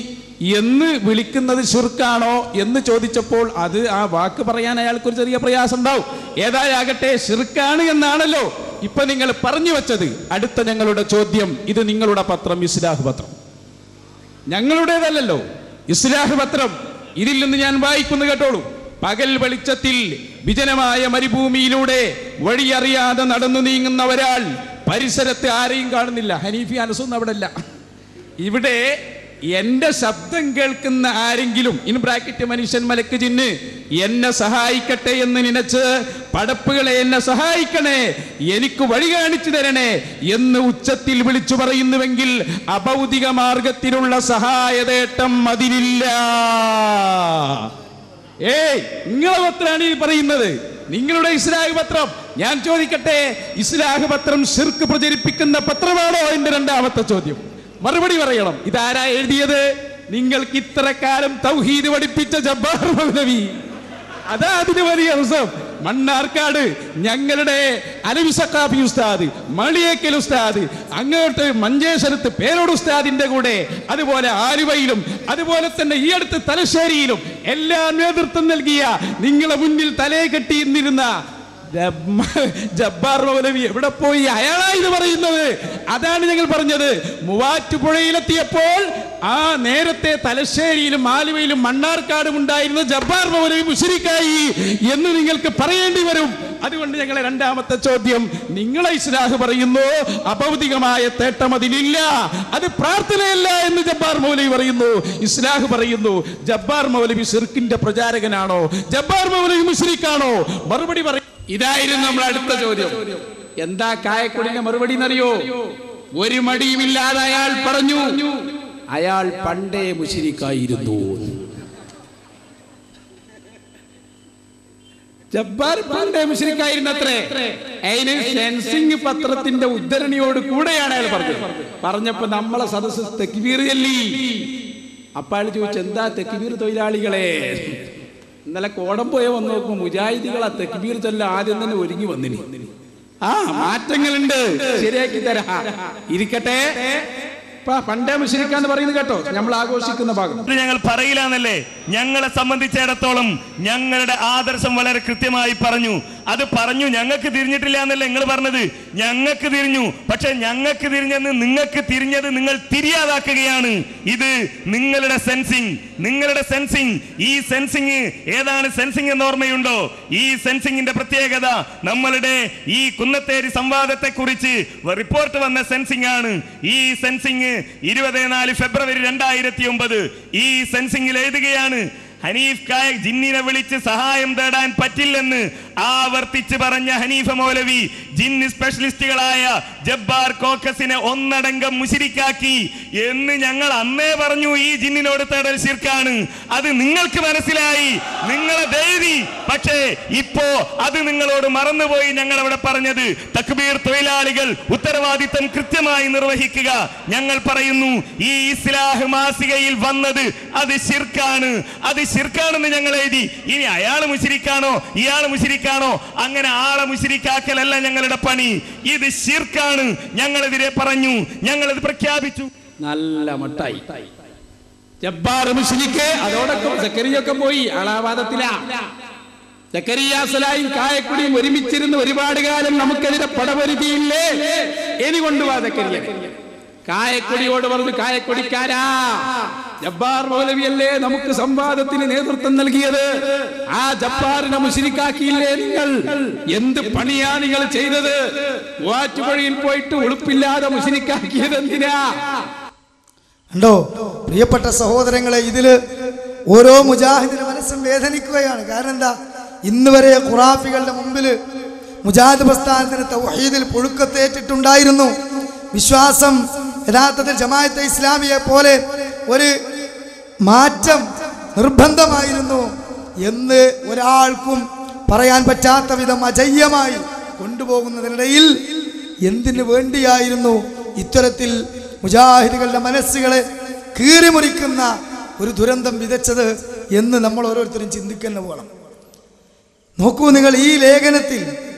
എന്ന് വിളിക്കുന്നത് ശിർക്കാണോ എന്ന് ചോദിച്ചപ്പോൾ അത് ആ വാക്ക് പറയാൻ അയാൾക്കൊരു ചെറിയ പ്രയാസം ഉണ്ടാവും. ഏതായാകട്ടെ ശിർക്കാണ് എന്നാണല്ലോ ഇപ്പൊ നിങ്ങൾ പറഞ്ഞു വെച്ചത്. അടുത്ത ഞങ്ങളുടെ ചോദ്യം, ഇത് നിങ്ങളുടെ പത്രം ഇസ്ലാഹ് പത്രം, ഞങ്ങളുടേതല്ലല്ലോ ഇസ്ലാഹ് പത്രം. ഇതിൽ നിന്ന് ഞാൻ വായിക്കുന്നു കേട്ടോളൂ. പകൽ വെളിച്ചത്തിൽ വിജനമായ മരുഭൂമിയിലൂടെ വഴിയറിയാതെ നടന്നു നീങ്ങുന്ന ഒരാൾ പരിസരത്ത് ആരെയും കാണുന്നില്ല. ഹനീഫി അനസൊന്നും അവിടെ അല്ല. ഇവിടെ എന്റെ ശബ്ദം കേൾക്കുന്ന ആരെങ്കിലും ഇൻ ബ്രാക്കറ്റ് മനുഷ്യൻ മലക്ക് ജിന്ന് എന്നെ സഹായിക്കട്ടെ എന്ന് നനച്ച് പടപ്പുകളെ എന്നെ സഹായിക്കണേ, എനിക്ക് വഴി കാണിച്ചു തരണേ എന്ന് ഉച്ചത്തിൽ വിളിച്ചു പറയുന്നുവെങ്കിൽ അഭൗതിക മാർഗത്തിലുള്ള സഹായതേട്ടം അതിനില്ല. നിങ്ങളെ പത്രമാണ് ഈ പറയുന്നത്, നിങ്ങളുടെ ഇസ്ലാഹ് പത്രം. ഞാൻ ചോദിക്കട്ടെ, ഇസ്ലാഹ് പത്രം ശിർക്ക് പ്രചരിപ്പിക്കുന്ന പത്രമാണോ? എന്റെ രണ്ടാമത്തെ ചോദ്യം. മറുപടി പറയണം. ഇതാരാ എഴുതിയത്? നിങ്ങൾക്ക് ഇത്ര കാലം തൗഹീദ് പഠിപ്പിച്ച ജബ്ബാർ മൗലവി. അതാ അതിന് വലിയ രസം. മണ്ണാർക്കാട് ഞങ്ങളുടെ അലവി സഖാഫി ഉസ്താദ്, മളിയേക്കൽ ഉസ്താദ്, അങ്ങോട്ട് മഞ്ചേശ്വരത്ത് പേരോട് ഉസ്താദിന്റെ കൂടെ, അതുപോലെ ആലുവയിലും, അതുപോലെ തന്നെ ഈ അടുത്ത് തലശ്ശേരിയിലും എല്ലാം നേതൃത്വം നൽകിയ, നിങ്ങളെ മുന്നിൽ തലയെ കെട്ടി നിന്നിരുന്ന ജബ്ബാർ മൗലവി എവിടെ പോയി? അയാളാണ് പറയുന്നത്. അതാണ് ഞങ്ങൾ പറഞ്ഞത്. മൂവാറ്റുപുഴയിലെത്തിയപ്പോൾ ആ നേരത്തെ തലശ്ശേരിയിലും ആലുവയിലും മണ്ണാർക്കാടും ഉണ്ടായിരുന്ന ജബ്ബാർ മൗലവി മുശ്രിക്കായി എന്ന് നിങ്ങൾക്ക് പറയേണ്ടി വരും. അതുകൊണ്ട് ഞങ്ങളെ രണ്ടാമത്തെ ചോദ്യം, നിങ്ങളെ ഇസ്ലാഹ് പറയുന്നു അഭൗതികമായ തേട്ടം അതിലില്ല, അത് പ്രാർത്ഥനയല്ല എന്ന് ജബ്ബാർ മൗലവി പറയുന്നു. ഇസ്ലാഹ് പറയുന്നു ജബ്ബാർ മൗലവി ശിർക്കിന്റെ പ്രചാരകനാണോ? ജബ്ബാർ മൗലവി മുശ്രിക്കാണോ? മറുപടി പറയും. ഇതായിരുന്നു നമ്മുടെ അടുത്ത ചോദ്യം. എന്താ കായക്കൊടിന്റെ മറുപടി എന്നറിയോ? ഒരു മടിയുമില്ലാതെ അയാൾ പറഞ്ഞു, അയാൾ പണ്ടേ മുശ്രിക്കായിരുന്നു. ജബ്ബാർ പണ്ടേ മുശ്രിക്കായിരുന്നത്രേ. അതിന് സെൻസിംഗ് പത്രത്തിന്റെ ഉദ്ധരണിയോട് കൂടെയാണ് അയാൾ പറഞ്ഞത്. പറഞ്ഞപ്പോ നമ്മളെ സദസ്സ് തെക്ബീർ ചൊല്ലി. അപ്പൊ അയാൾ ചോദിച്ചു, എന്താ തെക്ബീർ തൊഴിലാളികളെ? ഇന്നലെ കോടംപോയ വന്ന് നോക്കുമ്പോ മുജാഹിദികൾ ആ തെക്ബീർ ചൊല്ല ആദ്യം തന്നെ ഒരുങ്ങി വന്നിനി. മാറ്റങ്ങളുണ്ട്, ശരിയാക്കി തരാ. ഇരിക്കട്ടെ, പണ്ടേ മുശ്രിക്കാന്ന് പറയുന്നത് കേട്ടോ, നമ്മൾ ആഘോഷിക്കുന്ന ഭാഗം. ഞങ്ങൾ പറയില്ലാന്നല്ലേ? ഞങ്ങളെ സംബന്ധിച്ചിടത്തോളം ഞങ്ങളുടെ ആദർശം വളരെ കൃത്യമായി പറഞ്ഞു. അത് പറഞ്ഞു, ഞങ്ങൾക്ക് തിരിഞ്ഞിട്ടില്ല എന്നല്ലേ നിങ്ങൾ പറഞ്ഞത്? ഞങ്ങൾക്ക് തിരിഞ്ഞു. പക്ഷെ ഞങ്ങൾക്ക് തിരിഞ്ഞെന്ന് നിങ്ങൾക്ക് തിരിഞ്ഞത് നിങ്ങൾ തിരിയാതാക്കുകയാണ്. ഇത് നിങ്ങളുടെ സെൻസിങ്, നിങ്ങളുടെ സെൻസിങ്. ഈ സെൻസിങ് ഏതാണ്? സെൻസിങ് എന്ന് ഓർമ്മയുണ്ടോ? ഈ സെൻസിങ്ങിന്റെ പ്രത്യേകത നമ്മളുടെ ഈ കുന്നത്തേരി സംവാദത്തെ കുറിച്ച് റിപ്പോർട്ട് വന്ന സെൻസിങ് ആണ്. ഈ സെൻസിങ് 24 ഫെബ്രുവരി 2009 ഈ സെൻസിങ്ങിൽ എഴുതുകയാണ്, ഹനീഫ് കായ ജിന്നിനെ വിളിച്ച് സഹായം തേടാൻ പറ്റില്ലെന്ന് ആവർത്തിച്ച് പറഞ്ഞ ഹനീഫ മൗലവി ജിന്ന് സ്പെഷ്യലിസ്റ്റുകളായ ജബ്ബാർ കോക്കസിനെ ഒന്നടങ്കം മുശ്രിക്കാക്കി എന്ന് ഞങ്ങൾ അന്നേ പറഞ്ഞു. ഈ ജിന്നിനോട് തേടൽ ശിർക്കാണ്. അത് നിങ്ങൾക്ക് മനസ്സിലായി, നിങ്ങളെ ധൈര്യം. പക്ഷേ ഇപ്പോ അത് നിങ്ങളോട് മറന്നുപോയി. ഞങ്ങൾ അവിടെ പറഞ്ഞത് തക്ബീർ തൊഴിലാളികൾ ഉത്തരവാദിത്തം കൃത്യമായി നിർവഹിക്കുക. ഞങ്ങൾ പറയുന്നു ഈ ഇസ്ലാഹ് മാസികയിൽ വന്നത് അത് ശിർക്കാണ്, അത് ശിർക്കാണെന്ന് ഞങ്ങൾ എഴുതി. ഇനി അയാൾ മുശ്രിക്കാണോ ഇയാൾ മുശ്രിക്കാണോ? അങ്ങനെ ആളെ മുശ്രിക്കാക്കലല്ല ഞങ്ങളുടെ പണി. ഇത് ശിർക്കാണ്. ഞങ്ങളെതിരെ പറഞ്ഞു, ഞങ്ങളത് പ്രഖ്യാപിച്ചു. നല്ല മട്ടായി. ജബ്ബാർ മുശ്രിക്ക്. അതോടൊപ്പം സക്കരിയൊക്കെ പോയി ആളാവാദത്തിലാ. സക്കരിയ സലായും കായക്കുടിയും ഒരുമിച്ചിരുന്ന് ഒരുപാട് കാലം നമുക്കെതിരെ പടപൊരുതിയില്ലേ? ഇനി കൊണ്ടുപോവാ സക്കരിയ. കായക്കൊടിയോട് പറഞ്ഞു, കായക്കൊടിക്കാരാ, ജബ്ബാർ മൗലവിയല്ലേ നമുക്ക് സംവാദത്തിന് നേതൃത്വം നൽകിയത്? ആ ജബ്ബാറിനെ മുശ്രിക്കാക്കിയില്ലേ നിങ്ങൾ? എന്ത് പണിയാ നിങ്ങൾ ചെയ്തത്? വാറ്റുപുഴയിൽ പോയിട്ട് ഉളുപ്പില്ലാതെ മുശ്രിക്കാക്കിയത് എന്തിനാ? ഉണ്ടോ പ്രിയപ്പെട്ട സഹോദരങ്ങളെ? ഇതില് ഓരോ മുജാഹിദിന്റെ മനസ്സും വേദനിക്കുകയാണ്. കാരണം എന്താ? ഇന്ന് വരെ ഖുറാഫികളുടെ മുമ്പിൽ മുജാഹിദ് പ്രസ്ഥാനത്തിന് തൗഹീദിൽ പുഴുക്കത്തേറ്റിട്ടുണ്ടായിരുന്നു. വിശ്വാസം യഥാർത്ഥത്തിൽ ജമാഅത്തെ ഇസ്ലാമിയെ പോലെ ഒരു മാറ്റം നിർബന്ധമായിരുന്നു എന്ന് ഒരാൾക്കും പറയാൻ പറ്റാത്ത വിധം അജയ്യമായി കൊണ്ടുപോകുന്നതിനിടയിൽ എന്തിനു വേണ്ടിയായിരുന്നു ഇത്തരത്തിൽ മുജാഹിദുകളുടെ മനസ്സുകളെ കീറിമുറിക്കുന്ന ഒരു ദുരന്തം വിതച്ചത് എന്ന് നമ്മൾ ഓരോരുത്തരും ചിന്തിക്കുന്ന വേണം. നോക്കൂ നിങ്ങൾ, ഈ ലേഖനത്തിൽ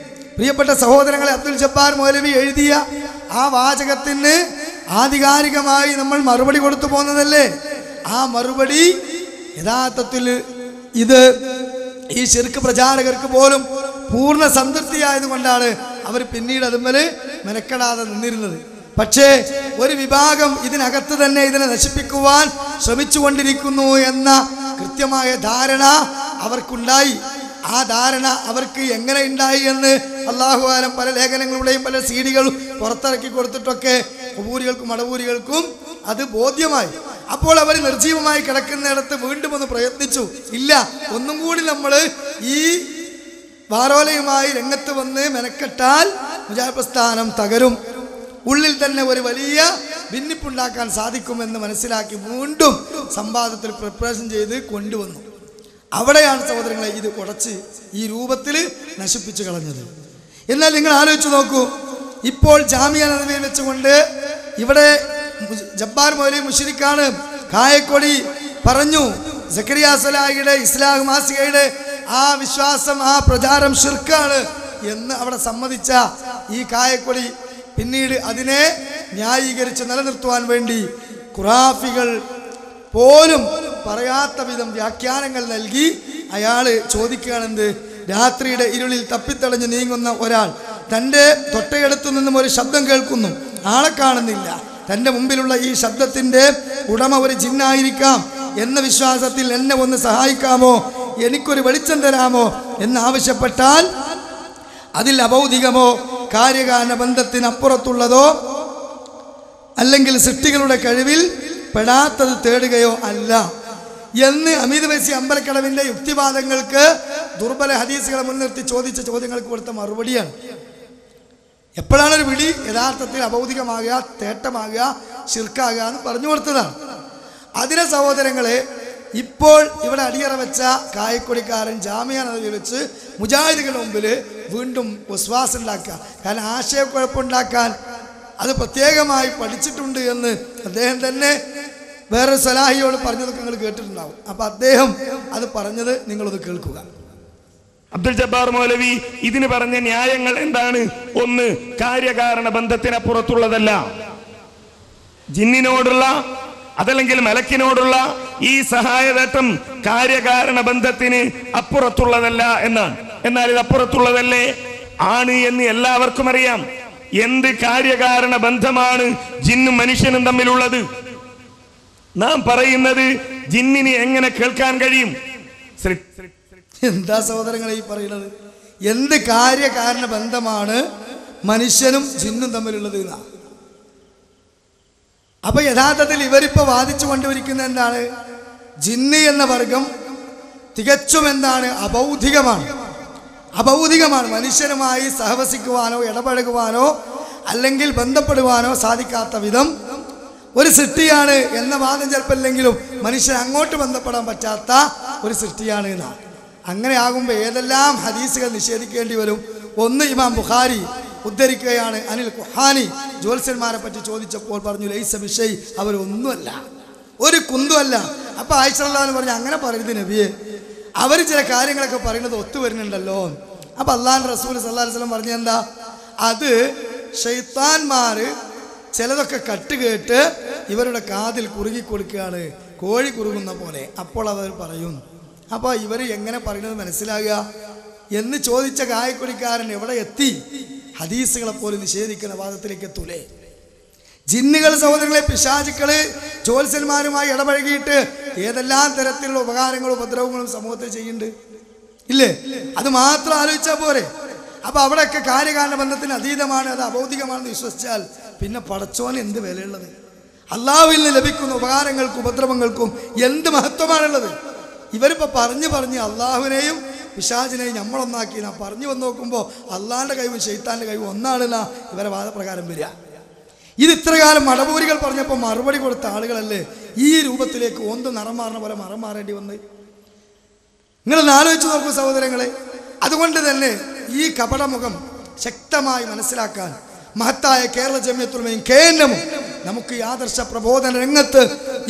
പ്രിയപ്പെട്ട സഹോദരങ്ങളെ, അബ്ദുൽ ജബ്ബാർ മൗലവി എഴുതിയ ആ വാചകത്തിന് ആധികാരികമായി നമ്മൾ മറുപടി കൊടുത്തു പോകുന്നതല്ലേ? ആ മറുപടി യഥാർത്ഥത്തിൽ ഇത് ഈ ശിർക്ക് പ്രചാരകർക്ക് പോലും പൂർണ്ണ സംതൃപ്തിയായതുകൊണ്ടാണ് അവർ പിന്നീട് അതുമേൽ മെനക്കെടാതെ നിന്നിരുന്നത്. പക്ഷേ ഒരു വിഭാഗം ഇതിനകത്ത് തന്നെ ഇതിനെ നശിപ്പിക്കുവാൻ ശ്രമിച്ചുകൊണ്ടിരിക്കുന്നു എന്ന കൃത്യമായ ധാരണ അവർക്കുണ്ടായി. ആ ധാരണ അവർക്ക് എങ്ങനെ ഉണ്ടായി എന്ന് അല്ലാഹു ആലം. പല ലേഖനങ്ങളുടെയും പല സീഡികളും പുറത്തിറക്കി കൊടുത്തിട്ടൊക്കെ ഖുബൂരികൾക്കും അടവൂരികൾക്കും അത് ബോധ്യമായി. അപ്പോൾ അവർ നിർജീവമായി കിടക്കുന്നിടത്ത് വീണ്ടും ഒന്ന് പ്രയത്നിച്ചു. ഇല്ല, ഒന്നും കൂടി നമ്മൾ ഈ വാരോലയുമായി രംഗത്ത് വന്ന് മെനക്കെട്ടാൽ മുജാഹിദ് പ്രസ്ഥാനം തകരും, ഉള്ളിൽ തന്നെ ഒരു വലിയ ഭിന്നിപ്പുണ്ടാക്കാൻ സാധിക്കുമെന്ന് മനസ്സിലാക്കി വീണ്ടും സംവാദത്തിൽ പ്രിപ്പറേഷൻ ചെയ്ത് കൊണ്ടുവന്നു. അവിടെയാണ് സഹോദരങ്ങളെ ഇത് ഉടച്ച് ഈ രൂപത്തിൽ നശിപ്പിച്ചു കളഞ്ഞത്. എന്നാൽ നിങ്ങൾ ആലോചിച്ച് നോക്കൂ, ഇപ്പോൾ ജാമിയ നബവിയിൽ വെച്ചുകൊണ്ട് ഇവിടെ ജബ്ബാർ മൗലവി മുശ്രിക്കാണ്, കായക്കൊടി പറഞ്ഞു സക്കരിയ സലാഹിയുടെ ഇസ്ലാം മാസികയുടെ ആ വിശ്വാസം, ആ പ്രചാരം ശിർക്കാണ് എന്ന് അവിടെ സമ്മതിച്ച ഈ കായക്കൊടി പിന്നീട് അതിനെ ന്യായീകരിച്ച് നിലനിർത്തുവാൻ വേണ്ടി ഖുറാഫികൾ പോലും പറയാത്ത വിധം വ്യാഖ്യാനങ്ങൾ നൽകി അയാൾ ചോദിക്കുകയാണെന്ത്, രാത്രിയുടെ ഇരുളിൽ തപ്പിത്തടഞ്ഞ് നീങ്ങുന്ന ഒരാൾ തൻ്റെ തൊട്ടയടുത്തു നിന്നും ഒരു ശബ്ദം കേൾക്കുന്നു, ആളെ കാണുന്നില്ല, തൻ്റെ മുമ്പിലുള്ള ഈ ശബ്ദത്തിൻ്റെ ഉടമ ഒരു ജിന്നായിരിക്കാം എന്ന വിശ്വാസത്തിൽ എന്നെ ഒന്ന് സഹായിക്കാമോ, എനിക്കൊരു വെളിച്ചം തരാമോ എന്നാവശ്യപ്പെട്ടാൽ അതിൽ അഭൗതികമോ കാര്യകാരണ ബന്ധത്തിനപ്പുറത്തുള്ളതോ അല്ലെങ്കിൽ സൃഷ്ടികളുടെ കഴിവിൽ പെടാത്തത് തേടുകയോ അല്ല എന്ന് അമീദ് വൈസി അമ്പലക്കടവിൻ്റെ യുക്തിവാദങ്ങൾക്ക് ദുർബല ഹദീസുകളെ മുൻനിർത്തി ചോദിച്ച ചോദ്യങ്ങൾക്ക് കൊടുത്ത മറുപടിയാണ്. എപ്പോഴാണ് ഒരു വിളി യഥാർത്ഥത്തിൽ അഭൗതികമാകുക, തേട്ടമാകുക, ശിർക്കാകുക എന്ന് പറഞ്ഞു കൊടുത്തതാണ്. അതിനെ സഹോദരങ്ങളെ ഇപ്പോൾ ഇവിടെ അടിയറ വെച്ച കായക്കൊടിക്കാരൻ ജാമിയ നബവിയിൽ വെച്ച് മുജാഹിദുകളുടെ മുമ്പിൽ വീണ്ടും വസ്വാസ് ഉണ്ടാക്കുക. കാരണം ആശയക്കുഴപ്പമുണ്ടാക്കാൻ അത് പ്രത്യേകമായി പഠിച്ചിട്ടുണ്ട് എന്ന് അദ്ദേഹം തന്നെ വേറെ സലാഹിയോട് പറഞ്ഞതൊക്കെ നിങ്ങൾ കേട്ടിട്ടുണ്ടാവും. അപ്പം അദ്ദേഹം അത് പറഞ്ഞത് നിങ്ങളത് കേൾക്കുക. അബ്ദുൽ ജബ്ബാർ മൗലവി ഇതിന് പറഞ്ഞ ന്യായങ്ങൾ എന്താണ്? ഒന്ന്, കാര്യകാരണ ബന്ധത്തിനപ്പുറത്തുള്ളതല്ല. ജിന്നിനോടുള്ള അതല്ലെങ്കിൽ മലക്കിനോടുള്ള ഈ സഹായതട്ടം കാര്യകാരണ ബന്ധത്തിന് അപ്പുറത്തുള്ളതല്ല എന്നാണ്. എന്നാൽ ഇത് അപ്പുറത്തുള്ളതല്ലേ ആണ് എന്ന് എല്ലാവർക്കും അറിയാം. എന്ത് കാര്യകാരണ ബന്ധമാണ് ജിന്നും മനുഷ്യനും തമ്മിലുള്ളത്? നാം പറയുന്നത് ജിന്നിന് എങ്ങനെ കേൾക്കാൻ കഴിയും? എന്താ സഹോദരങ്ങളെ ഈ പറയുന്നത്? എന്ത് കാര്യകാരണ ബന്ധമാണ് മനുഷ്യനും ജിന്നും തമ്മിലുള്ളത് എന്നാ? അപ്പൊ യഥാർത്ഥത്തിൽ ഇവരിപ്പോ വാദിച്ചു കൊണ്ടിരിക്കുന്ന എന്താണ്? ജിന്ന് എന്ന വർഗം തികച്ചും എന്താണ്? അഭൗതികമാണ്. അഭൗതികമാണ്. മനുഷ്യനുമായി സഹവസിക്കുവാനോ ഇടപഴകുവാനോ അല്ലെങ്കിൽ ബന്ധപ്പെടുവാനോ സാധിക്കാത്ത വിധം ഒരു സൃഷ്ടിയാണ് എന്ന വാദം ചിലപ്പോഴെങ്കിലും മനുഷ്യൻ അങ്ങോട്ട് ബന്ധപ്പെടാൻ പറ്റാത്ത ഒരു സൃഷ്ടിയാണ് എന്നാണ്. അങ്ങനെ ആകുമ്പോൾ ഏതെല്ലാം ഹദീസുകൾ നിഷേധിക്കേണ്ടി വരും? ഒന്ന്, ഇമാം ബുഖാരി ഉദ്ധരിക്കുകയാണ്, അനിൽ കുഹാനി ജ്യോത്സ്യന്മാരെ പറ്റി ചോദിച്ചപ്പോൾ പറഞ്ഞു, ലൈസ ബിഷൈ, അവരൊന്നുമല്ല, ഒരു കുന്തുമല്ല. അപ്പൊ ആയിഷ റളിയല്ലാഹു അൻഹ പറഞ്ഞു, അങ്ങനെ പറയരുത് നബിയെ, അവർ ചില കാര്യങ്ങളൊക്കെ പറയുന്നത് ഒത്തുവരുന്നുണ്ടല്ലോ. അപ്പൊ അള്ളാഹുവിന്റെ റസൂൽ സല്ലല്ലാഹു അലൈഹി വസല്ലം പറഞ്ഞു, എന്താ അത്? ശൈത്താന്മാര് ചിലതൊക്കെ കട്ടുകേട്ട് ഇവരുടെ കാതിൽ കുറുകി കൊടുക്കുകയാണ്, കോഴി കുറുകുന്ന പോലെ. അപ്പോൾ അവർ പറയും. അപ്പോൾ ഇവർ എങ്ങനെ പറയുന്നത് മനസ്സിലാകുക എന്ന് ചോദിച്ച കായക്കൊടിക്കാരൻ എവിടെ എത്തി? ഹദീസുകളെ പോലും നിഷേധിക്കുന്ന വാദത്തിലേക്ക് എത്തൂലേ? ജിന്നുകൾ സഹോദരങ്ങളെ, പിശാചുക്കള് ജ്യോത്സ്യന്മാരുമായി ഇടപഴകിയിട്ട് ഏതെല്ലാം തരത്തിലുള്ള ഉപകാരങ്ങളും ഉപദ്രവങ്ങളും സമൂഹത്തിൽ ചെയ്യുന്നുണ്ട് ഇല്ലേ? അത് മാത്രം ആലോചിച്ചാൽ പോരെ? അപ്പൊ അവിടെയൊക്കെ കാര്യകാരണ ബന്ധത്തിന് അതീതമാണ്, അത് അഭൗതികമാണെന്ന് വിശ്വസിച്ചാൽ പിന്നെ പടച്ചോന് എന്ത് വിലയുള്ളത്? അള്ളാഹുവിൽ നിന്ന് ലഭിക്കുന്ന ഉപകാരങ്ങൾക്കും ഉപദ്രവങ്ങൾക്കും എന്ത് മഹത്വമാണുള്ളത്? ഇവരിപ്പോൾ പറഞ്ഞ് അള്ളാഹുവിനെയും പിശാചിനെയും നമ്മളൊന്നാക്കി പറഞ്ഞു വന്ന് നോക്കുമ്പോൾ അള്ളാഹിൻ്റെ കഴിവും ശൈത്താൻ്റെ കഴിവും ഒന്നാണെന്നാ ഇവരെ വാദപ്രകാരം വരിക. ഇത് ഇത്രകാലം മടപൂരികൾ പറഞ്ഞപ്പോൾ മറുപടി കൊടുത്ത ആളുകളല്ലേ ഈ രൂപത്തിലേക്ക് ഒന്ന് നിറം മാറുന്ന പോലെ മറം മാറേണ്ടി വന്ന്? നിങ്ങളൊന്ന് ആലോചിച്ച് നോക്കൂ സഹോദരങ്ങളെ. അതുകൊണ്ട് തന്നെ ഈ കപടമുഖം ശക്തമായി മനസ്സിലാക്കാൻ മഹത്തായ കേരള ജമിയത്തുൽ ഉലമയും കേന്ദ്രവും നമുക്ക് ഈ ആദർശ പ്രബോധന രംഗത്ത്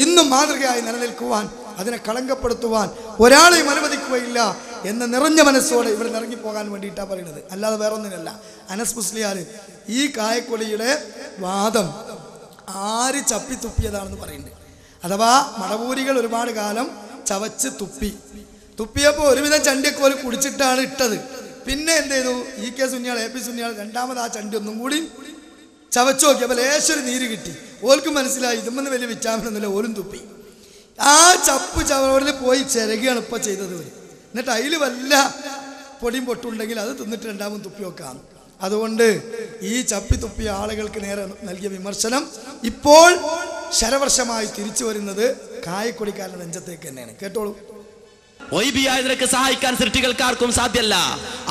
ഇന്നും മാതൃകയായി നിലനിൽക്കുവാൻ, അതിനെ കളങ്കപ്പെടുത്തുവാൻ ഒരാളെയും അനുവദിക്കുകയില്ല എന്ന നിറഞ്ഞ മനസ്സോടെ ഇവിടെ ഇറങ്ങിപ്പോകാൻ വേണ്ടിയിട്ടാണ് പറയുന്നത്, അല്ലാതെ വേറൊന്നിനല്ല. അനസ് മുസ്ലിയാർ ഈ കായക്കൊടിയുടെ വാദം ആര് ചപ്പി തുപ്പിയതാണെന്ന് പറയുന്നുണ്ട്. അഥവാ മടവൂരികൾ ഒരുപാട് കാലം ചവച്ച് തുപ്പിയപ്പോൾ ഒരുവിധം ചണ്ടിയൊക്കെ ഒരു കുടിച്ചിട്ടാണ് ഇട്ടത്. പിന്നെ എന്ത് ചെയ്തു? ഇ കെ സുന്നിയാൾ, എ പി സുന്നിയാൾ രണ്ടാമത് ആ ചണ്ടി ഒന്നും കൂടി ചവച്ചു നോക്കിയപ്പോൾ ലേശൊരു നീര് കിട്ടി. ഓർക്ക് മനസ്സിലായി ഇതുമെന്ന് വലിയ വിറ്റാമിനൊന്നുമില്ല, ഓരും തുപ്പി. ആ ചപ്പ് ചവറിൽ പോയി ചിരകിയാണ് ഇപ്പോൾ ചെയ്തത്. എന്നിട്ട് അതിൽ വല്ല പൊടിയും പൊട്ടുണ്ടെങ്കിൽ അത് തിന്നിട്ട് രണ്ടാമത് തുപ്പി വെക്കാം. അതുകൊണ്ട് ഈ ചപ്പി തുപ്പിയ ആളുകൾക്ക് നേരെ നൽകിയ വിമർശനം ഇപ്പോൾ ശരവർഷമായി തിരിച്ചു വരുന്നത് കായക്കൊടിക്കാരന്റെ നെഞ്ചത്തേക്ക് തന്നെയാണ്. കേട്ടോളൂ. ഒയ്ബിയായതിനൊക്കെ സഹായിക്കാൻ സൃഷ്ടികൾക്കാർക്കും സാധ്യല്ല,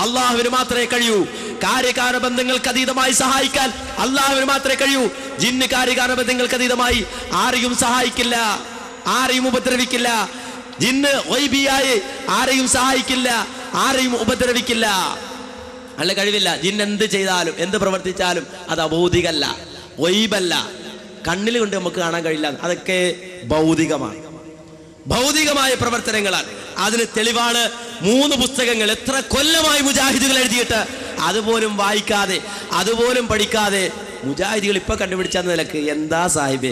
അള്ളാഹുവിന് മാത്രമേ കഴിയൂ. കാര്യകാരണ ബന്ധങ്ങൾക്ക് അതീതമായി സഹായിക്കാൻ അള്ളാഹുവിന് മാത്രമേ കഴിയൂ. ജിന്ന് കാര്യകാരണ ബന്ധങ്ങൾക്ക് അതീതമായി ആരെയും സഹായിക്കില്ല, ആരെയും ഉപദ്രവിക്കില്ല. ജിന്ന് ഒയ്ബിയായി ആരെയും സഹായിക്കില്ല, ആരെയും ഉപദ്രവിക്കില്ല. അല്ല, കഴിവില്ല. ജിന്ന് എന്ത് ചെയ്താലും എന്ത് പ്രവർത്തിച്ചാലും അത് അഭൗതികല്ല, ഒയ്ബല്ല, കണ്ണിൽ കൊണ്ട് നമുക്ക് കാണാൻ കഴിയില്ല. അതൊക്കെ ഭൗതികമാണ്, ഭൗതികമായ പ്രവർത്തനങ്ങളാണ്. അതിന് തെളിവാണ് 3 പുസ്തകങ്ങൾ എത്ര കൊല്ലമായി മുജാഹിദുകൾ എഴുതിയിട്ട് അതുപോലും വായിക്കാതെ അതുപോലും പഠിക്കാതെ മുജാഹിദികൾ ഇപ്പൊ കണ്ടുപിടിച്ച നിലക്ക് എന്താ സാഹിബേ,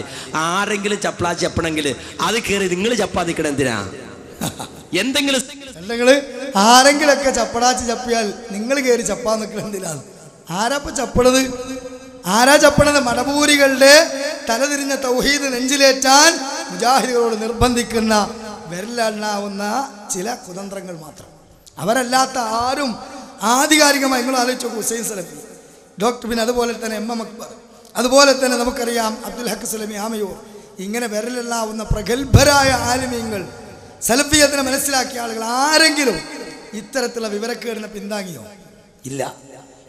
ആരെങ്കിലും ചപ്പ്ളാ ചപ്പണമെങ്കിൽ അത് കയറി നിങ്ങൾ ചപ്പാ നിൽക്കണം എന്തിനാ? എന്തെങ്കിലും ആരെങ്കിലൊക്കെ ചപ്പടാച്ച് ചപ്പിയാൽ നിങ്ങൾ കയറി ചപ്പാ നിൽക്കണം എന്തിനാണ്? ആരാപ്പ ചപ്പണത്? ആരാ ചപ്പണത്? മടപൂരികളുടെ തലതിരിഞ്ഞ തൗഹീദ് നെഞ്ചിലേറ്റാൻ മുജാഹിദുകളോട് നിർബന്ധിക്കുന്ന വിരലെണ്ണാവുന്ന ചില കുതന്ത്രങ്ങൾ മാത്രം. അവരല്ലാത്ത ആരും ആധികാരികമായി, നിങ്ങൾ ആലോചിച്ചു നോക്കൂ, ഹുസൈൻ സലഫി, ഡോക്ടർ, പിന്നെ അതുപോലെ തന്നെ MM അക്ബർ, അതുപോലെ തന്നെ നമുക്കറിയാം അബ്ദുൽ ഹക്ക് സലമി ആമയൂർ, ഇങ്ങനെ വിരലെണ്ണാവുന്ന പ്രഗത്ഭരായ ആലിമീങ്ങൾ, സലഫിയത്തിനെ മനസ്സിലാക്കിയ ആളുകൾ ആരെങ്കിലും ഇത്തരത്തിലുള്ള വിവരക്കേടിനെ പിന്താങ്ങിയോ? ഇല്ല.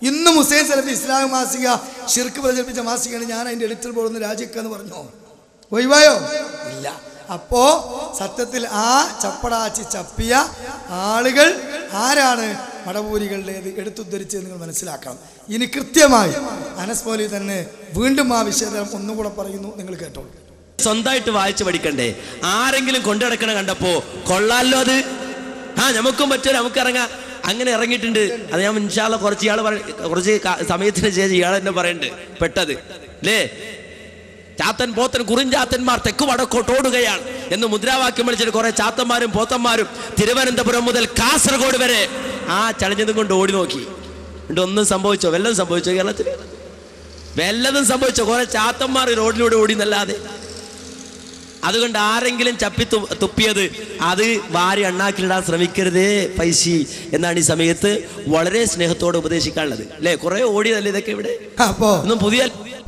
ഇന്നും ഹുസൈൻ സലഫി ഇസ്ലാം മാസിക ശിർക്ക് പ്രചരിപ്പിച്ച മാസികയാണ്. ഞാൻ അതിൻ്റെ എഡിറ്റർ ബോർഡിൽ നിന്ന് രാജിക്കാന്ന് പറഞ്ഞോ? ഒഴിവായോ? ഇല്ല. അപ്പോ സത്യത്തിൽ ആ ചപ്പടാച്ചി ചപ്പിയ ആളുകൾ ആരാണ്? മടവൂരികളുടേത് എടുത്തുദ്ധരിച്ച് നിങ്ങൾ മനസ്സിലാക്കണം. ഇനി കൃത്യമായി അനസ് മൗലവി തന്നെ വീണ്ടും ആ വിഷയം ഒന്നുകൂടെ പറയുന്നു, നിങ്ങൾ കേട്ടോളൂ. സ്വന്തമായിട്ട് വായിച്ച് പഠിക്കണ്ടേ? ആരെങ്കിലും കൊണ്ടുനടക്കണ കണ്ടപ്പോ കൊള്ളാലോ, അത് നമുക്കും പറ്റുമോ, നമുക്ക് ഇറങ്ങാം. അങ്ങനെ ഇറങ്ങിയിട്ടുണ്ട്. അത് ഞാൻ ഇൻഷാ അല്ലാഹ് കുറച്ച് സമയത്തിന് ശേഷം ഇയാൾ എന്നെ പറയുന്നുണ്ട് പെട്ടത് അല്ലേ, ചാത്തൻ പോത്തൻ കുറിഞ്ചാത്തന്മാർ തെക്ക് വടക്കോട്ടോടുകയാണ് എന്ന് മുദ്രാവാക്യം വിളിച്ചിട്ട് കുറെ ചാത്തന്മാരും പോത്തന്മാരും തിരുവനന്തപുരം മുതൽ കാസർഗോഡ് വരെ ആ ചടഞ്ഞതും കൊണ്ട് ഓടി നോക്കി. എന്നിട്ട് ഒന്നും സംഭവിച്ചോ? വല്ലതും സംഭവിച്ചോ? കേരളത്തിൽ വല്ലതും സംഭവിച്ചോ? കുറെ ചാത്തന്മാർ റോഡിലൂടെ ഓടി എന്നല്ലാതെ. അതുകൊണ്ട് ആരെങ്കിലും ചപ്പി തുപ്പിയത് അത് വാരി അണ്ണാക്കിലിടാൻ ശ്രമിക്കരുതേ പൈസി എന്നാണ് ഈ സമയത്ത് വളരെ സ്നേഹത്തോടെ ഉപദേശിക്കാനുള്ളത് അല്ലേ. കുറെ ഓടിയതല്ലേ ഇതൊക്കെ ഇവിടെ. അപ്പോ ഒന്നും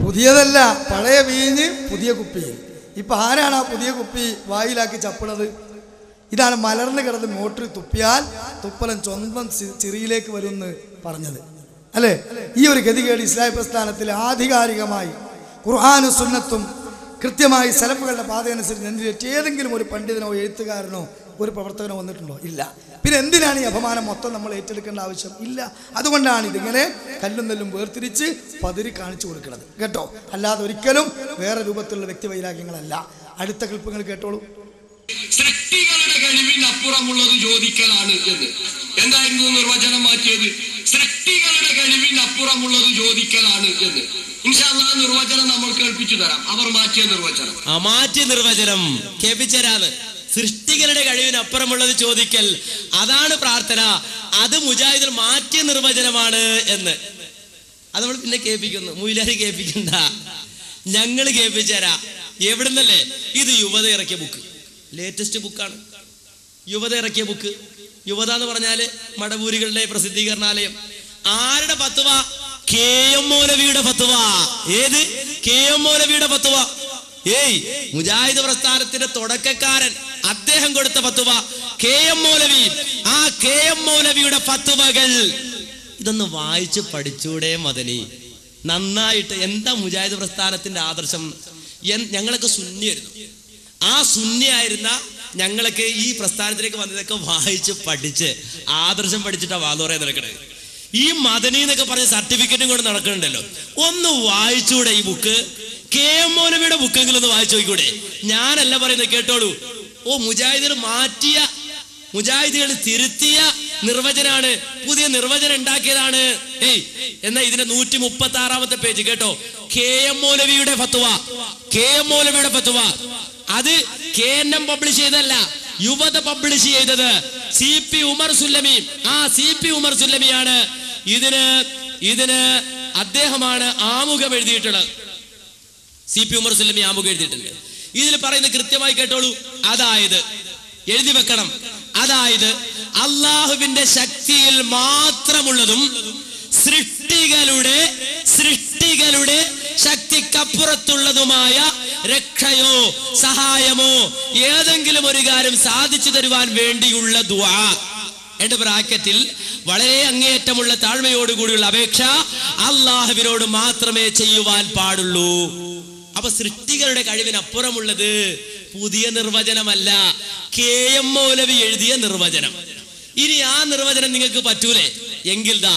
പുതിയതല്ല, പഴയ വീഞ്ഞ് പുതിയ കുപ്പിയിൽ. ഇപ്പൊ ആരാണ് ആ പുതിയ കുപ്പി വായിലാക്കി ചപ്പണത്? ഇതാണ് മലർന്നു കിടന്ന് മോട്ടറിൽ തുപ്പിയാൽ തുപ്പലൻ സ്വന്തം ചിറിയിലേക്ക് വരുമെന്ന് പറഞ്ഞത് അല്ലേ. ഈ ഒരു ഗതികേട് ഇസ്ലാം പ്രസ്ഥാനത്തിൽ ആധികാരികമായി ഖുർആനും സുന്നത്തും കൃത്യമായി സലഫുകളുടെ പാതയനുസരിച്ച് നെഞ്ചിലേറ്റ് ഏതെങ്കിലും ഒരു പണ്ഡിതനോ എഴുത്തുകാരനോ ഒരു പ്രവർത്തകനോ വന്നിട്ടുണ്ടോ? ഇല്ല. പിന്നെ എന്തിനാണ് ഈ അപമാനം മൊത്തം നമ്മൾ ഏറ്റെടുക്കേണ്ട ആവശ്യം? ഇല്ല. അതുകൊണ്ടാണ് ഇതിങ്ങനെ കല്ലും നെല്ലും വേർതിരിച്ച് പതിരി കാണിച്ചു കൊടുക്കുന്നത് കേട്ടോ. അല്ലാതെ ഒരിക്കലും വേറെ രൂപത്തിലുള്ള വ്യക്തിവൈരാഗ്യങ്ങളല്ല. അടുത്ത ക്ലിപ്പുകൾ കേട്ടോളൂ. സൃഷ്ടികളുടെ കഴിവിനപ്പുറമുള്ളത് ചോദിക്കലാണ് എന്ന് എന്തായിരുന്നു നിർവചനം മാറ്റിയത്? സൃഷ്ടികളുടെ കഴിവിനപ്പുറമുള്ളത് ചോദിക്കലാണ് എന്ന്. ഇൻഷാ അല്ലാഹ് നിർവചനം നമ്മൾ കേൾപ്പിച്ചു തരാം. അവർ മാറ്റിയ നിർവചനം, മാറ്റിയ നിർവചനം കേൾപ്പിച്ചു തരാന്ന്. സൃഷ്ടികളുടെ കഴിവിനപ്പുറമുള്ളത് ചോദിക്കൽ, അതാണ് പ്രാർത്ഥന. അത് മുജാഹിദുകൾ മാറ്റിയ നിർവചനമാണ് എന്ന്. അത് നമ്മൾ പിന്നെ കേൾപ്പിക്കുന്നു. മൂലാരി കേൾപ്പിക്കണ്ട, ഞങ്ങൾ കേൾപ്പിച്ചു തരാം. എവിടുന്നല്ലേ? ഇത് യുവത ഇറക്കിയ ബുക്ക്, ലേറ്റസ്റ്റ് ബുക്കാണ്. യുവത ഇറക്കിയ ബുക്ക്. യുവത എന്ന് പറഞ്ഞാല് മടവൂരികളുടെ പ്രസിദ്ധീകരണാലയം. ആരുടെ ഫത്വ? KM മൗലവിയുടെ ഫത്വ. ഏത്? KM മൗലവിയുടെ ഫത്വ. മുജാഹിദ് പ്രസ്ഥാനത്തിന്റെ തുടക്കക്കാരൻ, അദ്ദേഹം കൊടുത്ത ഫത്വ KM മൗലവി. ആ KM മൗലവിയുടെ ഫത്വകൾ ഇതൊന്ന് വായിച്ച് പഠിച്ചൂടെ മദനി? നന്നായിട്ട്. എന്താ മുജാഹിദ് പ്രസ്ഥാനത്തിന്റെ ആദർശം? ഞങ്ങളൊക്കെ സുന്നിയായിരുന്നു. ആ സുന്നിയായിരുന്ന ഞങ്ങളൊക്കെ ഈ പ്രസ്ഥാനത്തിലേക്ക് വന്നതൊക്കെ വായിച്ച് പഠിച്ച് ആദർശം പഠിച്ചിട്ടാ വാദോറേ നടക്കണത്. ഈ മദനി എന്നൊക്കെ പറഞ്ഞ സർട്ടിഫിക്കറ്റും കൊണ്ട് നടക്കുന്നുണ്ടല്ലോ. ഒന്ന് വായിച്ചൂടെ ഈ ബുക്ക്? KM മൗലവിയുടെ ബുക്കെങ്കിലും ഒന്ന് വായിച്ചു നോക്കൂടെ? ഞാനല്ല പറയുന്നത്, കേട്ടോളൂ. മുജാഹിദുകൾ മാറ്റിയ, മുജാഹിദുകൾ തിരുത്തിയ നിർവചനാണ്, പുതിയ നിർവചനം ഉണ്ടാക്കിയതാണ്. എന്നാ ഇതിന്റെ 136-ാമത്തെ പേജ് കേട്ടോ. KM മൗലവിയുടെ ഫത്വ. KM മൗലവിയുടെ ഫത്വ. അത് KNM പബ്ലിഷ് ചെയ്തല്ല, യുവത പബ്ലിഷ് ചെയ്തത് CP ഉമർ സുല്ലമി. ആ CP ഉമർ സുല്ലമിയാണ് ഇതിന് അദ്ദേഹമാണ് ആമുഖം എഴുതിയിട്ടുള്ളത്. CP ഉമർ സുല്ലമി ആമുഖം എഴുതിയിട്ടുണ്ട്. ഇതിൽ പറയുന്നത് കൃത്യമായി കേട്ടോളൂ. അതായത് എഴുതി വെക്കണം. അതായത് അള്ളാഹുവിന്റെ ശക്തിയിൽ മാത്രമുള്ളതും സൃഷ്ടികളുടെ ശക്തിക്കപ്പുറത്തുള്ളതുമായ രക്ഷയോ സഹായമോ ഏതെങ്കിലും ഒരു കാര്യം സാധിച്ചു തരുവാൻ വേണ്ടിയുള്ള ദുആ. എന്റെ ബ്രാക്കറ്റിൽ വളരെ അങ്ങേയറ്റമുള്ള താഴ്മയോടുകൂടിയുള്ള അപേക്ഷ അള്ളാഹുവിനോട് മാത്രമേ ചെയ്യുവാൻ പാടുള്ളൂ. അപ്പൊ സൃഷ്ടികളുടെ കഴിവിനപ്പുറമുള്ളത് പുതിയ നിർവചനമല്ല, KM മൗലവി എഴുതിയ നിർവചനം. ഇനി ആ നിർവചനം നിങ്ങൾക്ക് പറ്റൂലേ എങ്കിൽ ദാ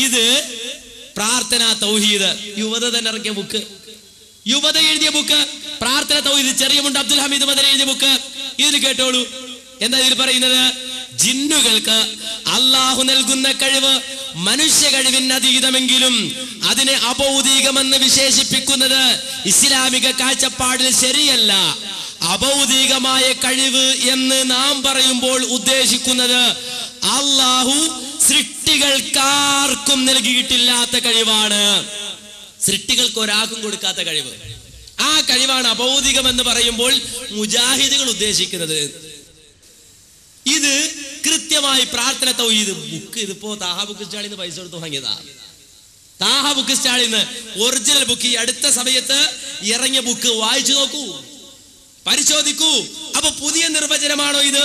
ഇത് പ്രാർത്ഥന തൗഹീദ്, യുവത തന്നെ ഇറക്കിയ ബുക്ക്, യുവത എഴുതിയ ബുക്ക് പ്രാർത്ഥന തൗഹീദ്, ചെറിയ മുണ്ട് അബ്ദുൽ ഹമീദ് മദനി എഴുതിയ ബുക്ക്. ഇതിൽ കേട്ടോളൂ, എന്താ ഇതിൽ പറയുന്നത്? ജിന്നുകൾക്ക് അള്ളാഹു നൽകുന്ന കഴിവ് മനുഷ്യ കഴിവിന് അതീതമെങ്കിലും അതിനെ അഭൗതികമെന്ന് വിശേഷിപ്പിക്കുന്നത് ഇസ്ലാമിക കാഴ്ചപ്പാടിൽ ശരിയല്ല. അഭൗതികമായ കഴിവ് എന്ന് നാം പറയുമ്പോൾ ഉദ്ദേശിക്കുന്നത് അള്ളാഹു സൃഷ്ടികൾക്കാർക്കും നൽകിയിട്ടില്ലാത്ത കഴിവാണ്, സൃഷ്ടികൾക്ക് ഒരാൾക്കും കൊടുക്കാത്ത കഴിവ്. ആ കഴിവാണ് അഭൗതികം എന്ന് പറയുമ്പോൾ മുജാഹിദുകൾ ഉദ്ദേശിക്കുന്നത്. ഇത് കൃത്യമായി പ്രാർത്ഥന തൗഹീദ് ബുക്ക്, ഇതിപ്പോ താഹ ബുക്ക് സ്റ്റാളിൽ നിന്ന് പൈസ കൊടുത്ത് വാങ്ങിയതാ. താഹ ബുക്ക് സ്റ്റാളിൽ നിന്ന് ഒറിജിനൽ ബുക്ക്, ഈ അടുത്ത സമയത്ത് ഇറങ്ങിയ ബുക്ക് വായിച്ചു നോക്കൂ, പരിശോധിക്കൂ. അപ്പൊ പുതിയ നിർവചനമാണോ ഇത്?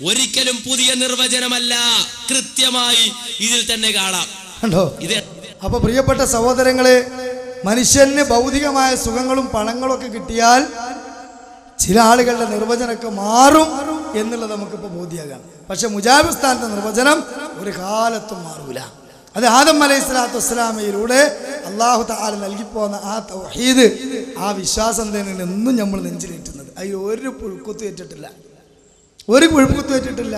ഒരിക്കലും പുതിയ നിർവചനമല്ല, കൃത്യമായി ഇതിൽ തന്നെ കാണാം. ഇത് അപ്പൊ പ്രിയപ്പെട്ട സഹോദരങ്ങളെ, മനുഷ്യന് ഭൗതികമായ സുഖങ്ങളും പണങ്ങളും ഒക്കെ കിട്ടിയാൽ ചില ആളുകളുടെ നിർവചനമൊക്കെ മാറും എന്നുള്ളത് നമുക്കിപ്പോൾ ബോധ്യമാകാം. പക്ഷെ മുജാഹിദ് സ്ഥാനത്തെ നിർവചനം ഒരു കാലത്തും മാറൂല. അത് ആദം അലൈഹി സ്വലാത്തു വസ്സലാമയിലൂടെ അള്ളാഹു തആല നൽകിപ്പോന്ന ആ തൗഹീദ്, ആ വിശ്വാസം തന്നെയാണ് എന്നും നമ്മൾ നെഞ്ചിലേറ്റുന്നത്. അതിൽ ഒരു പുഴുക്കുത്തു ഏറ്റിട്ടില്ല, ഒരു പുഴുക്കുത്തു ഏറ്റിട്ടില്ല.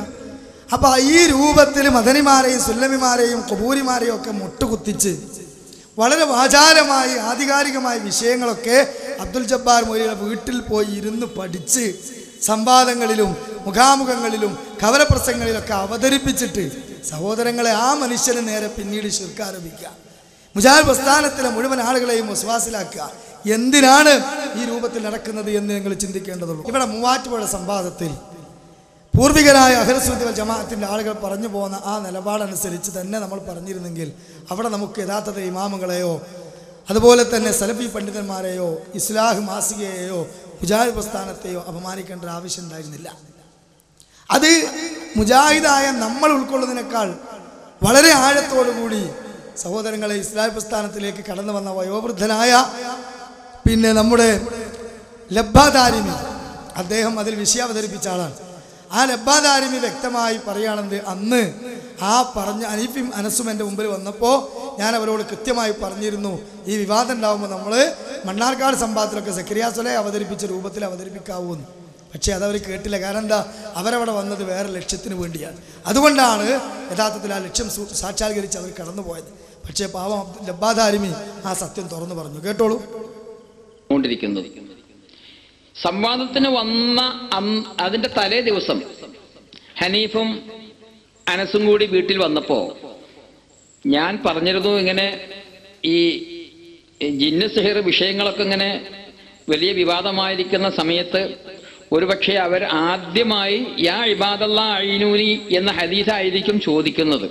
അപ്പൊ ഈ രൂപത്തിൽ മദനിമാരെയും സുല്ലമിമാരെയും ഖുബൂരിമാരെയും ഒക്കെ മുട്ടുകുത്തിച്ച് വളരെ വാചാലമായി ആധികാരികമായ വിഷയങ്ങളൊക്കെ അബ്ദുൽ ജബ്ബാർ മൗലവിയുടെ വീട്ടിൽ പോയി ഇരുന്ന് പഠിച്ച് സംവാദങ്ങളിലും മുഖാമുഖങ്ങളിലും കവലപ്രസംഗങ്ങളിലൊക്കെ അവതരിപ്പിച്ചിട്ട് സഹോദരങ്ങളെ ആ മനുഷ്യന് നേരെ പിന്നീട് ശിർക്ക് ആരംഭിക്കുക, മുജാഹിദ് പ്രസ്ഥാനത്തിലെ മുഴുവൻ ആളുകളെയും വിശ്വാസിലാക്കുക. എന്തിനാണ് ഈ രൂപത്തിൽ നടക്കുന്നത് എന്ന് നിങ്ങൾ ചിന്തിക്കേണ്ടതുള്ളൂ. ഇവിടെ മൂവാറ്റുപുഴ സംവാദത്തിൽ പൂർവികരായ അഹ്ലുസുന്നത്തി വൽ ജമാഅത്തിന്റെ ആളുകൾ പറഞ്ഞു പോകുന്ന ആ നിലപാടനുസരിച്ച് തന്നെ നമ്മൾ പറഞ്ഞിരുന്നെങ്കിൽ അവിടെ നമുക്ക് യഥാർത്ഥ ഇമാമുകളെയോ അതുപോലെ തന്നെ സലഫി പണ്ഡിതന്മാരെയോ ഇസ്ലാഹ് മാസികയെയോ മുജാഹിദ് പ്രസ്ഥാനത്തെയോ അപമാനിക്കേണ്ട ആവശ്യം ഉണ്ടായിരുന്നില്ല. അത് മുജാഹിദായ നമ്മൾ ഉൾക്കൊള്ളുന്നതിനേക്കാൾ വളരെ ആഴത്തോടുകൂടി സഹോദരങ്ങളെ ഇസ്ലാഹ് പ്രസ്ഥാനത്തിലേക്ക് കടന്നു വന്ന വയോവൃദ്ധനായ പിന്നെ നമ്മുടെ ലബ്ബാദാരിമി, അദ്ദേഹം അതിൽ വിഷയം അവതരിപ്പിച്ച ആളാണ്. ആ ലബ്ബാദാരിമി വ്യക്തമായി പറയുകയാണെന്ന് അന്ന് ആ പറഞ്ഞ അനീഫും അനസും എൻ്റെ മുമ്പിൽ വന്നപ്പോൾ ഞാൻ അവരോട് കൃത്യമായി പറഞ്ഞിരുന്നു, ഈ വിവാദം ഉണ്ടാകുമ്പോൾ നമ്മൾ മണ്ണാർക്കാട് സംവാദത്തിലൊക്കെ സക്കരിയ സ്വലൈഹി അവതരിപ്പിച്ച രൂപത്തിൽ അവതരിപ്പിക്കാവൂന്ന്. പക്ഷേ അതവർ കേട്ടില്ല. കാരണം എന്താ, അവരവിടെ വന്നത് വേറെ ലക്ഷ്യത്തിന് വേണ്ടിയാണ്. അതുകൊണ്ടാണ് യഥാർത്ഥത്തിൽ ആ ലക്ഷ്യം സാക്ഷാത്കരിച്ച് അവർ കടന്നുപോയത്. പക്ഷേ പാവം ലബ്ബാദാരിമി ആ സത്യം തുറന്നു പറഞ്ഞു. കേട്ടോളൂ. സംവാദത്തിന് വന്ന അതിന്റെ തലേ ദിവസം ഹനീഫും അനസും കൂടി വീട്ടിൽ വന്നപ്പോ ഞാൻ പറഞ്ഞിരുന്നു, ഇങ്ങനെ ഈ ജിന്ന് സിഹിർ വിഷയങ്ങളൊക്കെ ഇങ്ങനെ വലിയ വിവാദമായിരിക്കുന്ന സമയത്ത് ഒരുപക്ഷെ അവർ ആദ്യമായി യാ ഇബാദല്ലാ അഈനൂനി എന്ന ഹദീസായിരിക്കും ചോദിക്കുന്നത്.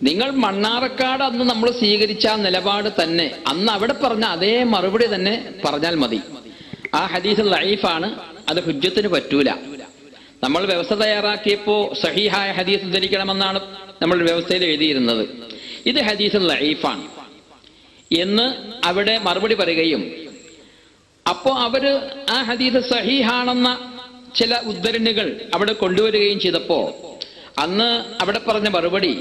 നിങ്ങൾ മണ്ണാറക്കാട് അന്ന് നമ്മൾ സ്വീകരിച്ച ആ നിലപാട് തന്നെ അന്ന് അവിടെ പറഞ്ഞ അതേ മറുപടി തന്നെ പറഞ്ഞാൽ മതി. ആ ഹദീസ് ലഈഫാണ്, അത് ഹുജ്ജത്തിന് പറ്റൂല. നമ്മൾ വ്യവസ്ഥ തയ്യാറാക്കിയപ്പോൾ സഹീഹായ ഹദീസ് ഉദ്ധരിക്കണമെന്നാണ് നമ്മൾ വ്യവസ്ഥയിൽ എഴുതിയിരുന്നത്. ഇത് ഹദീസ് ലഈഫാണ് എന്ന് അവിടെ മറുപടി പറയുകയും അപ്പോൾ അവര് ആ ഹദീസ് സഹീഹാണെന്ന ചില ഉദ്ധരണികൾ അവിടെ കൊണ്ടുവരികയും ചെയ്തപ്പോൾ അന്ന് അവിടെ പറഞ്ഞ മറുപടി,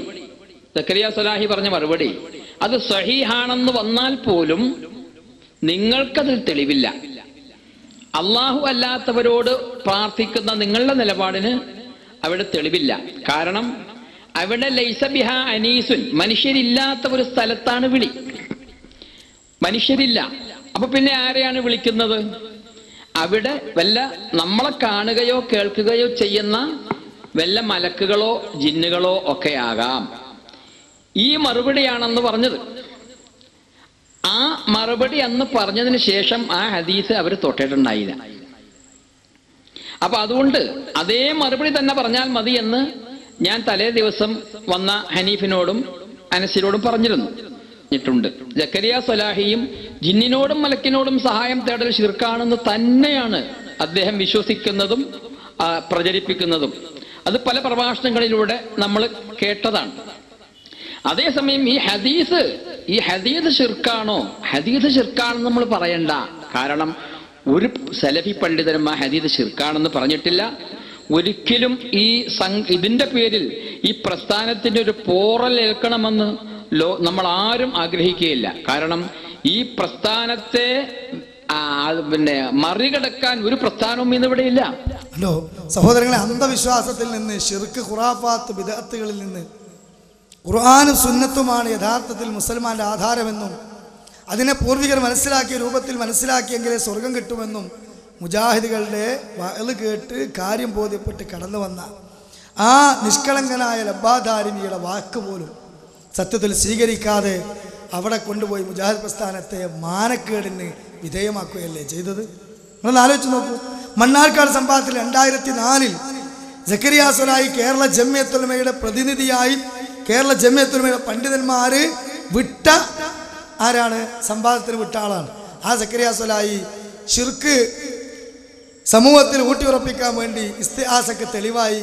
സക്കരിയ സ്വലാഹി പറഞ്ഞ മറുപടി, അത് സഹീഹാണെന്ന് വന്നാൽ പോലും നിങ്ങൾക്കതിൽ തെളിവില്ല. അള്ളാഹു അല്ലാത്തവരോട് പ്രാർത്ഥിക്കുന്ന നിങ്ങളുടെ നിലപാടിന് അവിടെ തെളിവില്ല. കാരണം അവിടെ ലൈസ ബിഹ അനീസുൻ, മനുഷ്യരില്ലാത്ത ഒരു സ്ഥലത്താണ് വിളി, മനുഷ്യരില്ല. അപ്പൊ പിന്നെ ആരെയാണ് വിളിക്കുന്നത്? അവിടെ വല്ല നമ്മളെ കാണുകയോ കേൾക്കുകയോ ചെയ്യുന്ന വല്ല മലക്കുകളോ ജിന്നുകളോ ഒക്കെ ആകാം. ഈ മറുപടിയാണെന്ന് പറഞ്ഞത്. ആ മറുപടി അന്ന് പറഞ്ഞതിന് ശേഷം ആ ഹദീസ് അവർ തൊട്ടിട്ടുണ്ടായില്ല. അപ്പൊ അതുകൊണ്ട് അതേ മറുപടി തന്നെ പറഞ്ഞാൽ മതി എന്ന് ഞാൻ തലേ ദിവസം വന്ന ഹനീഫിനോടും അനസിനോടും പറഞ്ഞിരുന്നു. ിട്ടുണ്ട് ജക്കരിയ സ്വലാഹിയും ജിന്നിനോടും മലക്കിനോടും സഹായം തേടൽ ശിർക്കാണെന്ന് തന്നെയാണ് അദ്ദേഹം വിശ്വസിക്കുന്നതും പ്രചരിപ്പിക്കുന്നതും. അത് പല പ്രഭാഷണങ്ങളിലൂടെ നമ്മൾ കേട്ടതാണ്. അതേസമയം ഈ ഹദീസ് ശിർക്കാണോ, ഹദീസ് ശിർക്കാണെന്ന് നമ്മൾ പറയണ്ട. കാരണം ഒരു സലഫി പണ്ഡിതനും ആ ഹദീസ് ശിർക്കാണെന്ന് പറഞ്ഞിട്ടില്ല. ഒരിക്കലും ഇതിന്റെ പേരിൽ ഈ പ്രസ്ഥാനത്തിന്റെ ഒരു പോറൽ ഏൽക്കണമെന്ന് നമ്മൾ ആരും ആഗ്രഹിക്കുകയില്ല. കാരണം ഈ പ്രസ്ഥാനത്തെ മറികടക്കാൻ ഒരു പ്രസ്ഥാനവും ഇന്നിവിടെ ഇല്ല. ഹലോ സഹോദരങ്ങളെ, അന്ധവിശ്വാസത്തിൽ നിന്ന്, ശിർക്ക്, ഖുറാഫാത്ത്, ബിദ്അത്തുകളിൽ നിന്ന് ഖുർആനും സുന്നത്തുമാണ് യഥാർത്ഥത്തിൽ മുസൽമാന്റെ ആധാരമെന്നും അതിനെ പൂർവികർ മനസ്സിലാക്കിയ രൂപത്തിൽ മനസ്സിലാക്കിയെങ്കിലേ സ്വർഗം കിട്ടുമെന്നും മുജാഹിദുകളുടെ വഅള് കേട്ട് കാര്യം ബോധ്യപ്പെട്ട് കടന്നു വന്ന ആ നിഷ്കളങ്കനായ ലബ്ബാധാരിമിയുടെ വാക്ക് പോലും സത്യത്തിൽ സ്വീകരിക്കാതെ അവിടെ കൊണ്ടുപോയി മുജാഹിദ് പ്രസ്ഥാനത്തെ മാനക്കേടിന് വിധേയമാക്കുകയല്ലേ ചെയ്തത്? നിങ്ങളൊന്ന് ആലോചിച്ച് നോക്കൂ. മണ്ണാർക്കാട് സംഭവത്തിൽ 2004 സക്കരിയ സ്വലാഹി കേരള ജംഇയ്യത്തുൽ ഉലമയുടെ പ്രതിനിധിയായി കേരള ജംഇയ്യത്തുൽ ഉലമയുടെ പണ്ഡിതന്മാര് വിട്ട ആരാണ്? സംവാദത്തിന് വിട്ട ആളാണ്. ആ സക്കരിയ സ്വലാഹി ശിർക്ക് സമൂഹത്തിൽ ഊട്ടിയുറപ്പിക്കാൻ വേണ്ടി ഇസ്തിഹാസക്ക് തെളിവായി